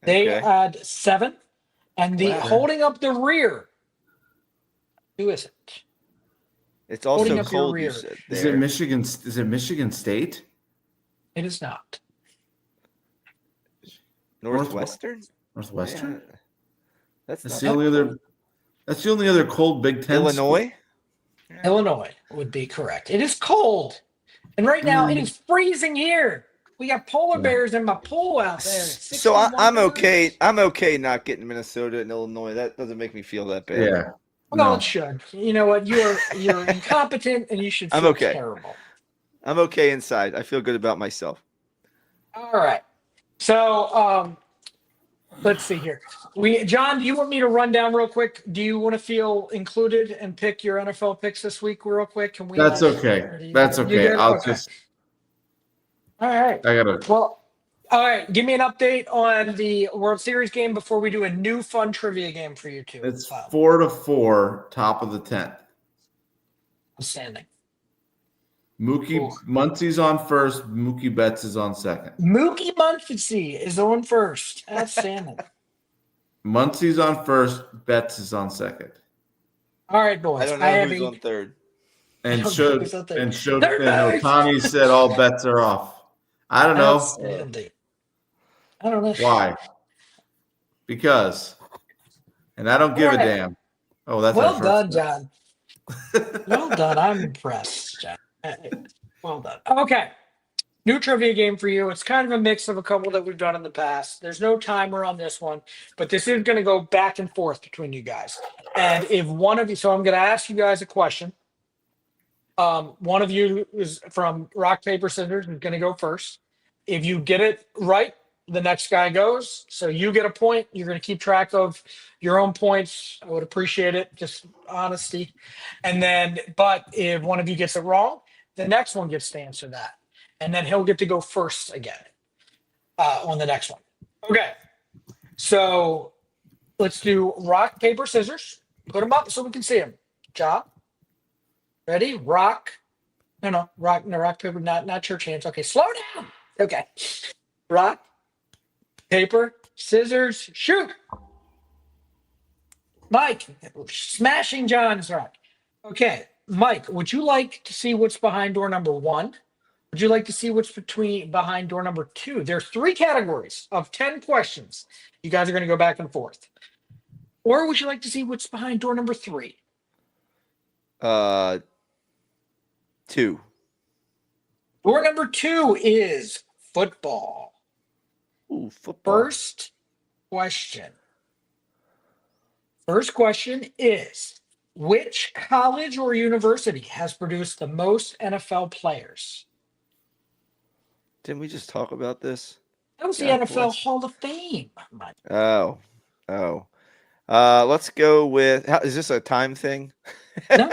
They had 7. And holding up the rear. Who is it? It's also cold. You said is it Michigan? Is it Michigan State? It is not. Northwestern. Northwestern. Yeah. That's the only other. That's the only other cold Big Ten. Illinois. Illinois would be correct. It is cold, and right now it is freezing here. We got polar bears in my pool out there. So I'm okay. I'm okay not getting Minnesota and Illinois. That doesn't make me feel that bad. Yeah. Well, it should. You know what? You're incompetent, and you should feel terrible. I'm okay inside. I feel good about myself. All right. So let's see here. John, do you want me to run down real quick? Do you want to feel included and pick your NFL picks this week real quick? Can we? That's okay. That's okay. I'll just. All right. I gotta. Well, all right. Give me an update on the World Series game before we do a new fun trivia game for you two. It's 4-4, top of the 10th. Outstanding. Muncie's on first. Mookie Betts is on second. Mookie Muncie is on first. Outstanding. Muncie's on first. Betts is on second. All right, boys. I don't know who's on third. And Otani said all bets are off. I don't know. I don't know why. Because, and I don't give a damn. Oh, that's well done, John. Well done. I'm impressed, John. Well done. Okay. New trivia game for you. It's kind of a mix of a couple that we've done in the past. There's no timer on this one, but this is going to go back and forth between you guys. And if one of you, so I'm going to ask you guys a question. One of you is from rock, paper, scissors is going to go first. If you get it right, the next guy goes. So you get a point. You're going to keep track of your own points. I would appreciate it. Just honesty. And then, but if one of you gets it wrong, the next one gets to answer that. And then he'll get to go first again on the next one. Okay. So let's do rock, paper, scissors. Put them up so we can see them. Job. Ready? Rock. No, rock, paper, not church hands. Okay, slow down. Okay. Rock, paper, scissors, shoot. Mike, smashing John's rock. Okay, Mike, would you like to see what's behind door number 1? Would you like to see what's behind door number 2? There's 3 categories of 10 questions. You guys are going to go back and forth. Or would you like to see what's behind door number 3? 2. Door number 2 is football. Ooh, football. First question is, which college or university has produced the most NFL players? Didn't we just talk about this? That was the NFL Hall of Fame. Oh. Let's go with. Is this a time thing? No.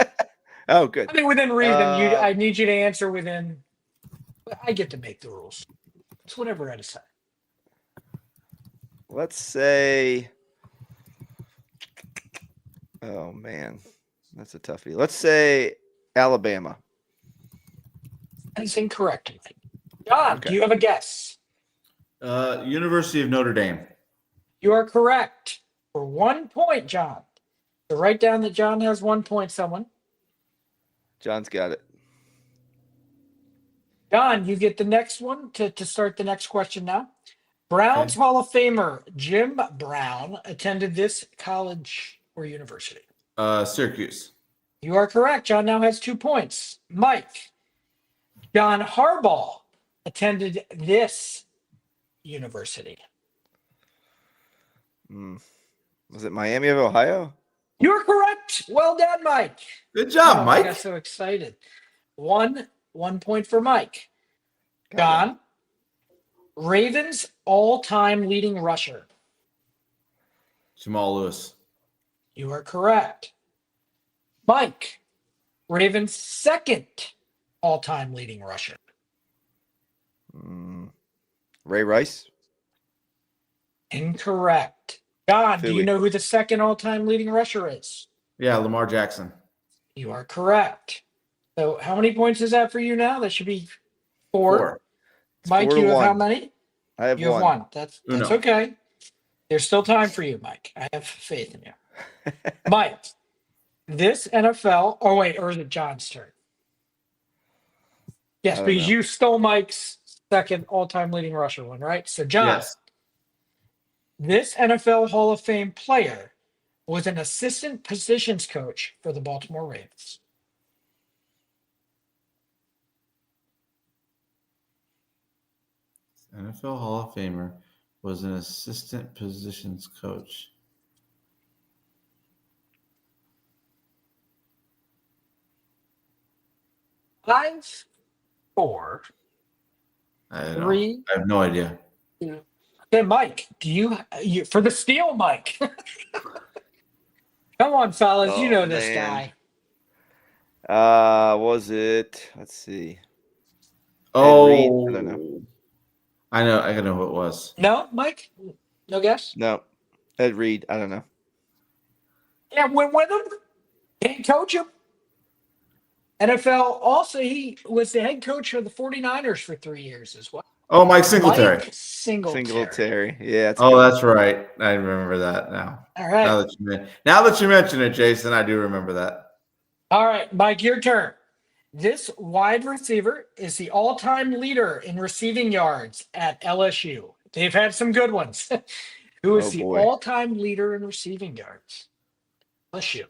Oh, good. I mean, within reason. I need you to answer within. I get to make the rules. It's whatever I decide. Let's say. Oh man, that's a toughie. Let's say Alabama. That's incorrect. John, do you have a guess? University of Notre Dame. You are correct for 1 point, John. So write down that John has 1 point, someone. John's got it. John, you get the next one to start the next question now. Browns Hall of Famer Jim Brown attended this college or university? Syracuse. You are correct. John now has 2 points. Mike, John Harbaugh attended this university. Was it Miami of Ohio? You're correct. Well done, Mike. Good job, Mike. I got so excited. 1 point for Mike. John, Ravens all-time leading rusher. Jamal Lewis. You are correct. Mike, Ravens second all-time leading rusher. Ray Rice. Incorrect. John, Philly. do you know who the second all-time leading rusher is? Yeah, Lamar Jackson. You are correct. So how many points is that for you now? That should be 4. Mike, you have how many? I have you have 1. That's okay. There's still time for you, Mike. I have faith in you. Mike, this NFL. Oh, wait, or is it John's turn? Yes, because you stole Mike's second all-time leading rusher one, right? So, John, this NFL Hall of Fame player was an assistant positions coach for the Baltimore Ravens. NFL Hall of Famer, was an assistant positions coach. Five, four, I don't know. three. I have no idea. Okay, Mike, do you for the steal, Mike? Come on, fellas, you Oh, know this man. guy. Was it? Let's see. Oh, Reed? I don't know. I know. I know who it was. No, Mike? No guess? No. Ed Reed. I don't know. Yeah, went with him. Can't coach him. NFL also, he was the head coach of the 49ers for 3 years as well. Oh, Mike Singletary. Mike Singletary. Singletary. Yeah. That's right. I remember that now. All right. Now that you mention it, Jason, I do remember that. All right, Mike, your turn. This wide receiver is the all-time leader in receiving yards at LSU. They've had some good ones. Who is the all-time leader in receiving yards? LSU.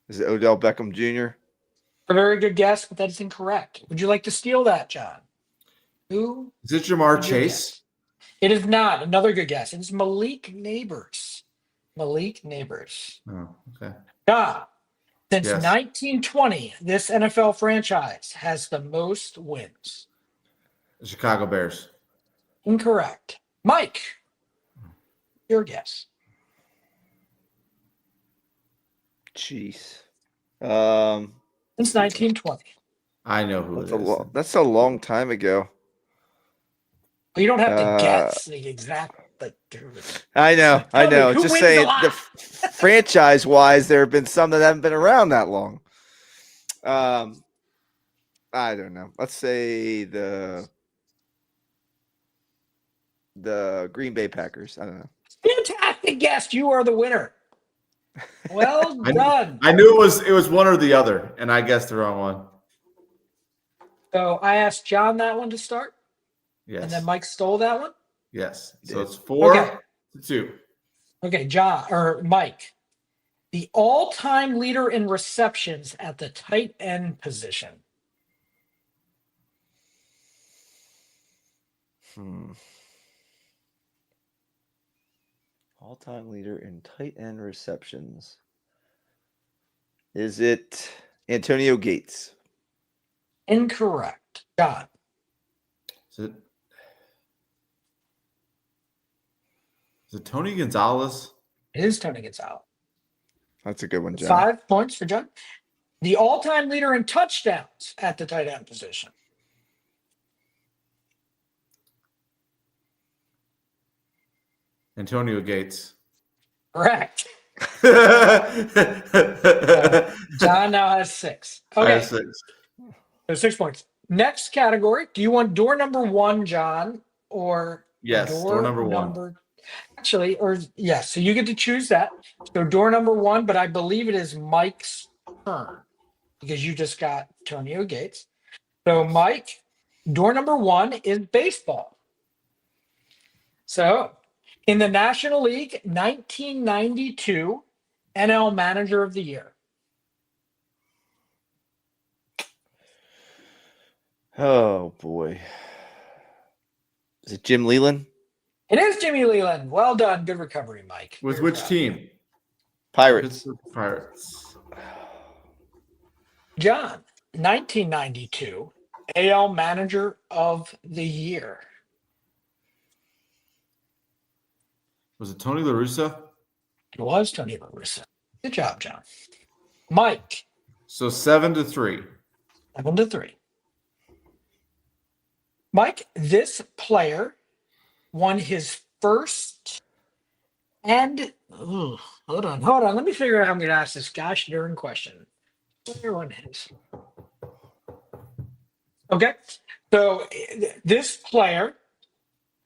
Is it Odell Beckham Jr.? A very good guess, but that is incorrect. Would you like to steal that, John? Who? Is it Jamar Chase? It is not. Another good guess. It is Malik Neighbors. Malik Neighbors. Oh, okay. Since 1920, this NFL franchise has the most wins. The Chicago Bears. Incorrect. Mike, your guess. Jeez. Since 1920. I know who it is. That's a long time ago. Well, you don't have to guess the exact. I know. Just saying, franchise-wise, there have been some that haven't been around that long. I don't know. Let's say the Green Bay Packers. I don't know. Fantastic guess. You are the winner. Well done. I knew it was one or the other, and I guessed the wrong one. So I asked John that one to start. Yes. And then Mike stole that one. Yes. So it's 4-2. Okay, John or Mike. The all-time leader in receptions at the tight end position. All-time leader in tight end receptions. Is it Antonio Gates? Incorrect. John. Is it Tony Gonzalez? It is Tony Gonzalez. That's a good one, John. 5 points for John. The all-time leader in touchdowns at the tight end position. Antonio Gates. Correct. John now has 6. Okay. I have 6. So 6 points. Next category. Do you want door number 1, John, or door number 1? Actually, yes. So you get to choose that. So door number 1, but I believe it is Mike's turn because you just got Antonio Gates. So Mike, door number 1 is baseball. So in the National League, 1992 NL Manager of the Year. Oh, boy. Is it Jim Leyland? It is Jimmy Leyland. Well done. Good recovery, Mike. With which team? Pirates. Pirates. John, 1992 AL Manager of the Year. Was it Tony La Russa? It was Tony La Russa. Good job, John. Mike. So 7-3. 7-3. Mike, this player won his first and hold on. Let me figure out how I'm going to ask this gosh darn question. Everyone is. Okay. So this player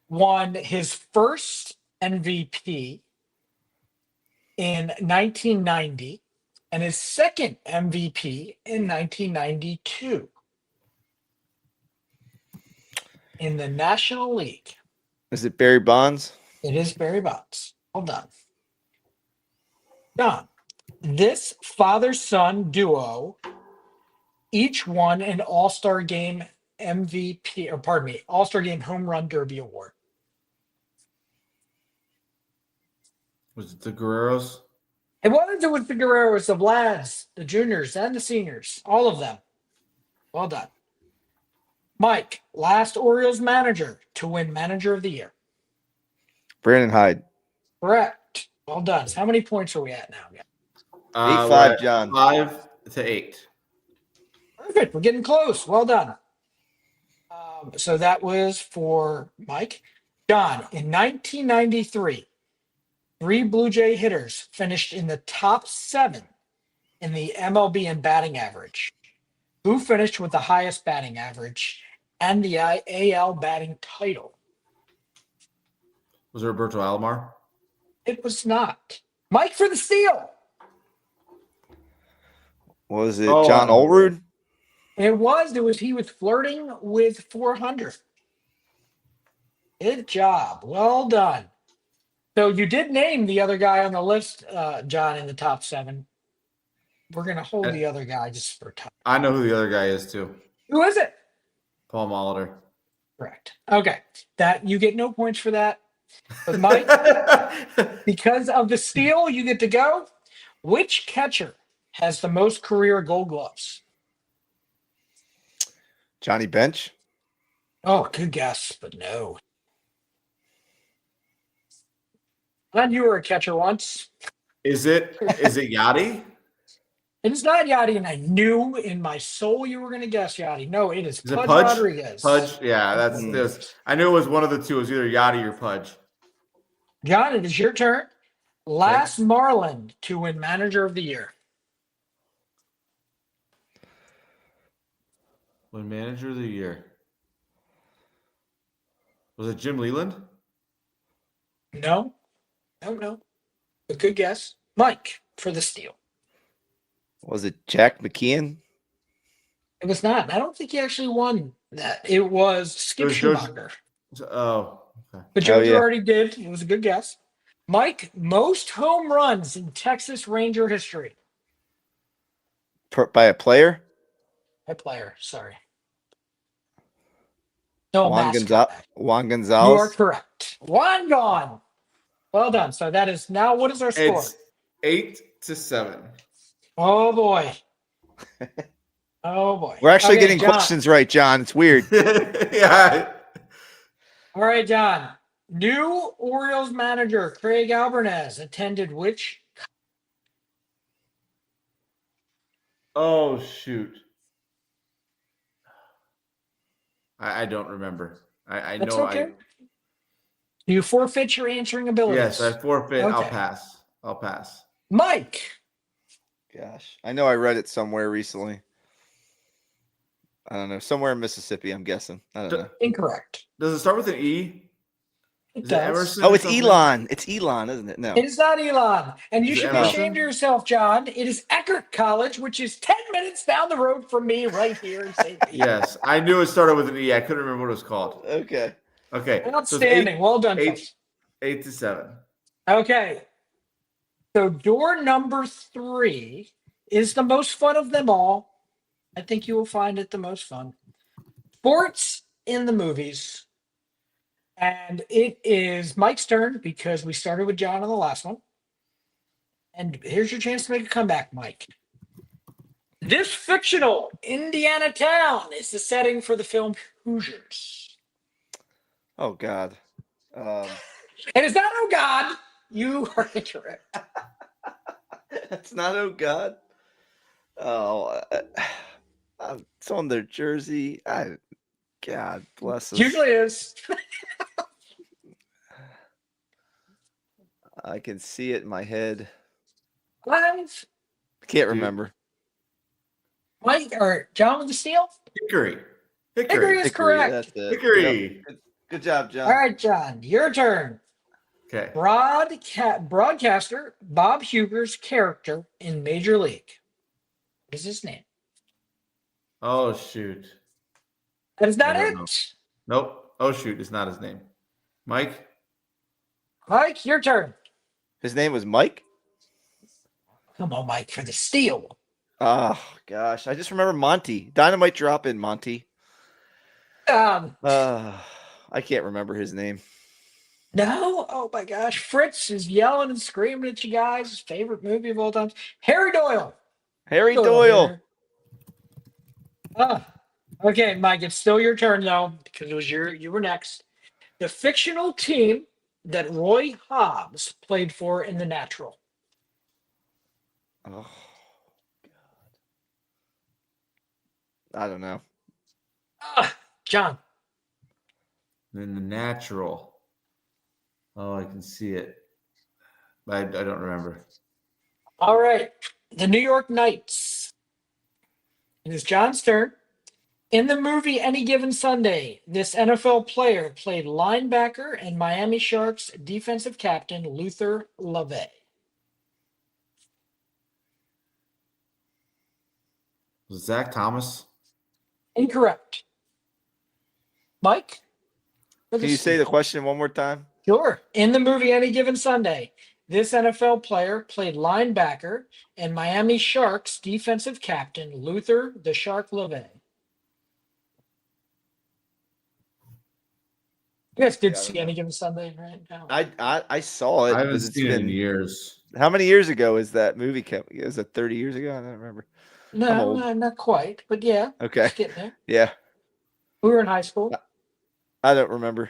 won his first MVP in 1990 and his second MVP in 1992 in the National League. Is it Barry Bonds? It is Barry Bonds. Hold on. John, this father-son duo each won an All-Star game MVP, or pardon me, All-Star Game Home Run Derby Award? Was it the Guerreros? It was the Guerreros, the Vlads, the juniors, and the seniors. All of them. Well done. Mike, last Orioles manager to win Manager of the Year. Brandon Hyde. Correct. Well done. So how many points are we at now? 8-5, John. 5-8. Perfect. We're getting close. Well done. So that was for Mike. John, in 1993, 3 Blue Jay hitters finished in the top 7 in the MLB in batting average. Who finished with the highest batting average and the AL batting title? Was it Roberto Alomar? It was not. Mike for the steal. Was it John Olerud? It was. He was flirting with 400. Good job. Well done. So you did name the other guy on the list, John, in the top 7. We're going to hold the other guy just for time. I know who the other guy is too. Who is it? Paul Molitor. Correct. Okay. That you get no points for that. But Mike, because of the steal, you get to go. Which catcher has the most career Gold Gloves? Johnny Bench. Oh, good guess, but no. And you were a catcher once. Is it Yachty? It is not Yachty, and I knew in my soul you were going to guess Yachty. No, it is Pudge, Pudge Rodriguez. Pudge, yeah, that's. I knew it was one of the two. It was either Yachty or Pudge. John, it is your turn. Last Marlin to win Manager of the Year. Win Manager of the Year. Was it Jim Leland? No. A good guess. Mike for the steal. Was it Jack McKeon? It was not. I don't think he actually won that. It was Skip Schumacher. Oh, okay. But George already did. It was a good guess. Mike, most home runs in Texas Ranger history. By a player? A player, sorry. No, Juan Gonzalez. You are correct. Juan gone. Well done. So that is now, what is our score? It's 8-7. Oh, boy. Oh, boy. We're actually getting questions right, John. It's weird. Yeah. All right, John. New Orioles manager Craig Albernes attended which? Oh, shoot. I don't remember. I That's know. okay. You forfeit your answering abilities. Yes, I forfeit. Okay. I'll pass. Mike. Gosh, I know I read it somewhere recently. I don't know. Somewhere in Mississippi, I'm guessing. I don't know. Incorrect. Does it start with an E? It does. Oh, it's Elon. It's Elon, isn't it? No. It is not Elon. And you should be ashamed of yourself, John. It is Eckerd College, which is 10 minutes down the road from me right here in St. Pete. Yes, I knew it started with an E. I couldn't remember what it was called. Okay. Outstanding. Well done, folks. 8-7. Okay. So door number 3 is the most fun of them all. I think you will find it the most fun. Sports in the movies. And it is Mike's turn because we started with John on the last one. And here's your chance to make a comeback, Mike. This fictional Indiana town is the setting for the film Hoosiers. Oh, God. And it's not, oh, God. You are incorrect. It's not, oh, God. Oh, it's on their jersey. God bless us. Usually is. I can see it in my head. 5. Can't remember. Mike or John with the steal? Hickory is correct. That's it. Hickory. Yep. Good job, John. All right, John, your turn. Okay. Broadcaster Bob Huger's character in Major League. What is his name? Oh, shoot. That is not I it. don't know. Nope. Oh, shoot. It's not his name. Mike? Mike, your turn. His name was Mike? Come on, Mike, for the steal. Oh, gosh. I just remember Monty. Dynamite drop in Monty. I can't remember his name. No? Oh my gosh. Fritz is yelling and screaming at you guys. His favorite movie of all time. Harry Doyle. Harry Doyle. Here. Okay, Mike, it's still your turn though, because it was you were next. The fictional team that Roy Hobbs played for in The Natural. Oh God. I don't know. John. In The Natural. Oh, I can see it. I don't remember. All right. The New York Knights. It is John's turn. In the movie Any Given Sunday, this NFL player played linebacker and Miami Sharks defensive captain Luther LaVey. Was it Zach Thomas? Incorrect. Mike? Can you say the question one more time? Sure. In the movie Any Given Sunday, this NFL player played linebacker and Miami Sharks defensive captain Luther the Shark LaVey. You guys did see Any Given Sunday, right? No. I saw it. I haven't seen it in years. How many years ago is that movie? Was it 30 years ago? I don't remember. No, not quite, but yeah. Okay. It's getting there. Yeah. We were in high school. I don't remember.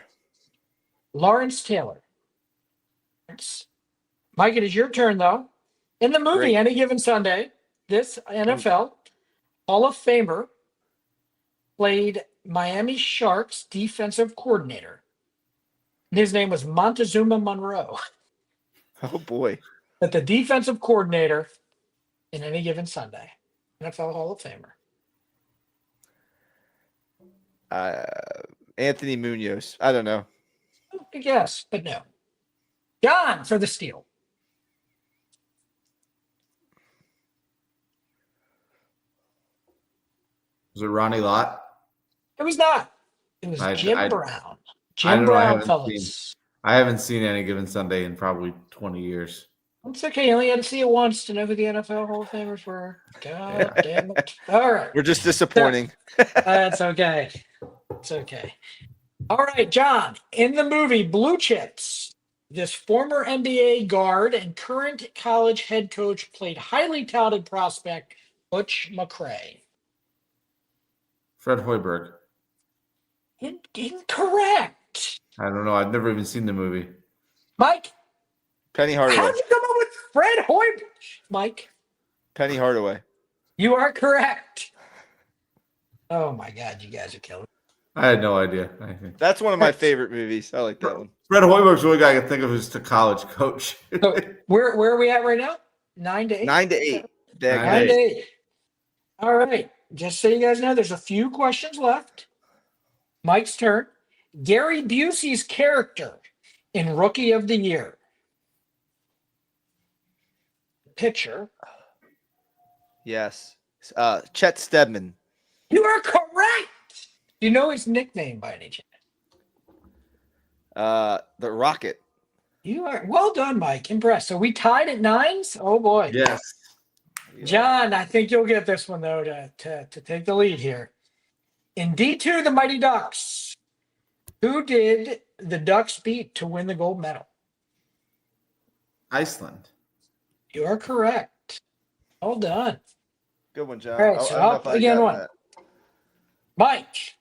Lawrence Taylor. Mike, it is your turn, though. In the movie Any Given Sunday, this NFL Hall of Famer played Miami Sharks defensive coordinator. His name was Montezuma Monroe. Oh, boy. But the defensive coordinator in Any Given Sunday, NFL Hall of Famer. Anthony Munoz. I don't know. I guess, but no. John for the steal. Was it Ronnie Lott? It was not. It was Jim Brown. Jim Brown, fellas. I haven't seen Any Given Sunday in probably 20 years. It's okay. You only had to see it once to know who the NFL Hall of Famers were. God damn it. All right. We're just disappointing. That's okay. It's okay. All right, John. In the movie Blue Chips, this former NBA guard and current college head coach played highly touted prospect Butch McRae. Fred Hoiberg. Incorrect. I don't know. I've never even seen the movie. Mike? Penny Hardaway. How'd you come up with Fred Hoiberg? Mike? Penny Hardaway. You are correct. Oh, my God. You guys are killing me. I had no idea. That's one of my favorite movies. I like that one. Fred Hoiberg's the only guy I can think of who's the college coach. So where are we at right now? 9 to 8? 9 to 8. 9 to 8. All right. Just so you guys know, there's a few questions left. Mike's turn. Gary Busey's character in Rookie of the Year. Pitcher. Yes. Chet Steadman. You are correct. Do you know his nickname by any chance? The Rocket. You are well done, Mike. Impressed. So we tied at 9s? Oh boy. Yes. John, I think you'll get this one though to take the lead here. In D2, the Mighty Ducks, who did the Ducks beat to win the gold medal? Iceland. You are correct. Well done. Good one, John. All right, so up again one. That. Mike,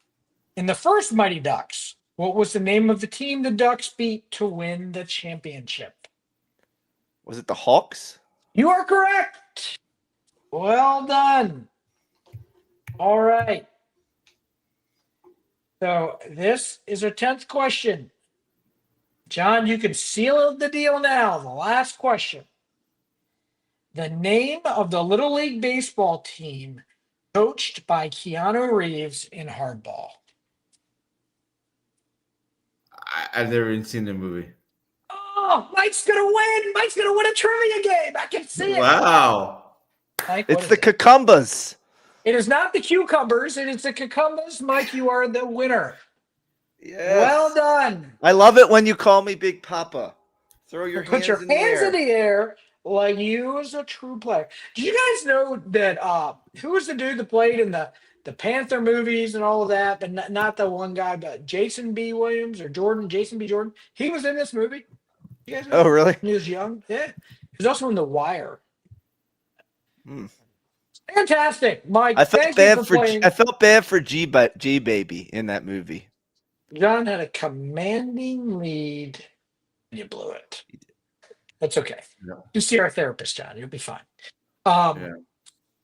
in the first Mighty Ducks, what was the name of the team the Ducks beat to win the championship? Was it the Hawks? You are correct. Well done. All right. So this is our 10th question. John, you can seal the deal now. The last question. The name of the Little League baseball team coached by Keanu Reeves in Hardball. I've never even seen the movie. Oh, Mike's going to win. Mike's going to win a trivia game. I can see it. Wow. Mike, it's the Cucumbers. It is not the Cucumbers. It is the Cucumbers. Mike, you are the winner. Yes. Well done. I love it when you call me Big Papa. Throw your Put your hands in the air like he was a true player. Did you guys know that who was the dude that played in the Panther movies and all of that, but not the one guy, but Jason B. Williams or Jason B. Jordan? He was in this movie. You guys know? Oh, really? He was young. Yeah. He was also in The Wire. Hmm. Fantastic, Mike. I felt thank bad you for playing. I felt bad for G Baby in that movie. John had a commanding lead, and you blew it. That's okay. Yeah. You see our therapist, John. You'll be fine. Yeah.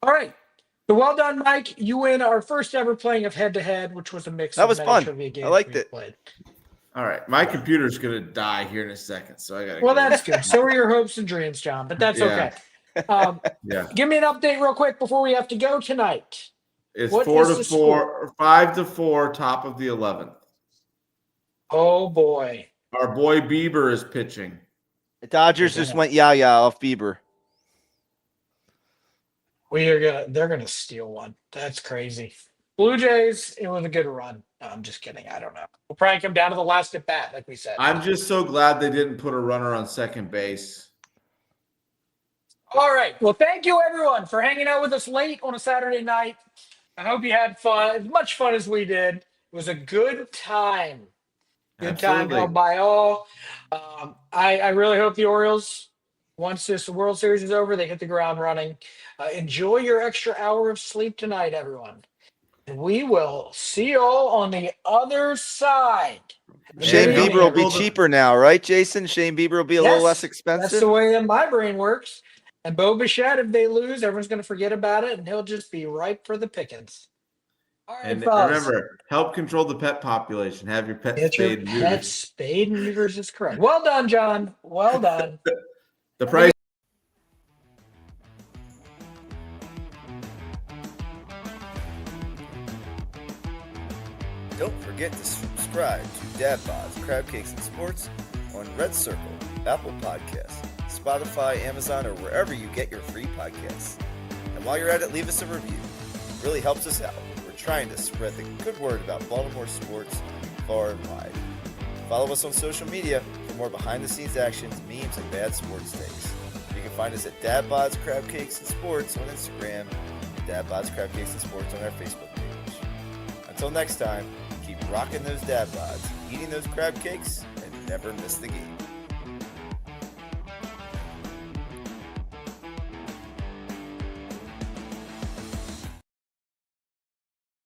All right. So well done, Mike. You win our first ever playing of head to head, which was a mix. That of was meta fun. trivia games I liked we it. played. All right, my computer's gonna die here in a second, so I gotta. Well, go. that's good. So are your hopes and dreams, John. But that's Yeah. okay. Yeah. Give me an update real quick before we have to go tonight. It's What 4 is to the 4, 5 to 4, top of the 11th. Oh boy. Our boy Bieber is pitching. The Dodgers just went yah off Bieber. They're gonna steal one. That's crazy. Blue Jays, it was a good run. No, I'm just kidding. I don't know. We'll probably come down to the last at bat, like we said. I'm just so glad they didn't put a runner on second base. All right. Well, thank you everyone for hanging out with us late on a Saturday night. I hope you had fun, as much fun as we did. It was a good time. Good time Absolutely. held by all. I really hope the Orioles, once this World Series is over, they hit the ground running. Enjoy your extra hour of sleep tonight, everyone. And we will see you all on the other side. Shane Yeah. Bieber will be cheaper now, right, Jason? Shane Bieber will be a little Yes, less That's expensive. the way that my brain works. And Bo Bichette, if they lose, everyone's going to forget about it, and he'll just be ripe for the pickings. All right, And fellas. remember, help control the pet population. Have your pet Get your spayed and neutered. pet spayed and neuters is correct. Well done, John. Well done. The price. Don't forget to subscribe to Dad Bods, Crab Cakes, and Sports on Red Circle, Apple Podcasts, Spotify, Amazon, or wherever you get your free podcasts. And while you're at it, leave us a review. It really helps us out. We're trying to spread the good word about Baltimore sports far and wide. Follow us on social media for more behind-the-scenes actions, memes, and bad sports takes. You can find us at Dad Bods, Crab Cakes, and Sports on Instagram, and Dad Bods, Crab Cakes, and Sports on our Facebook page. Until next time, keep rocking those dad bods, eating those crab cakes, and never miss the game.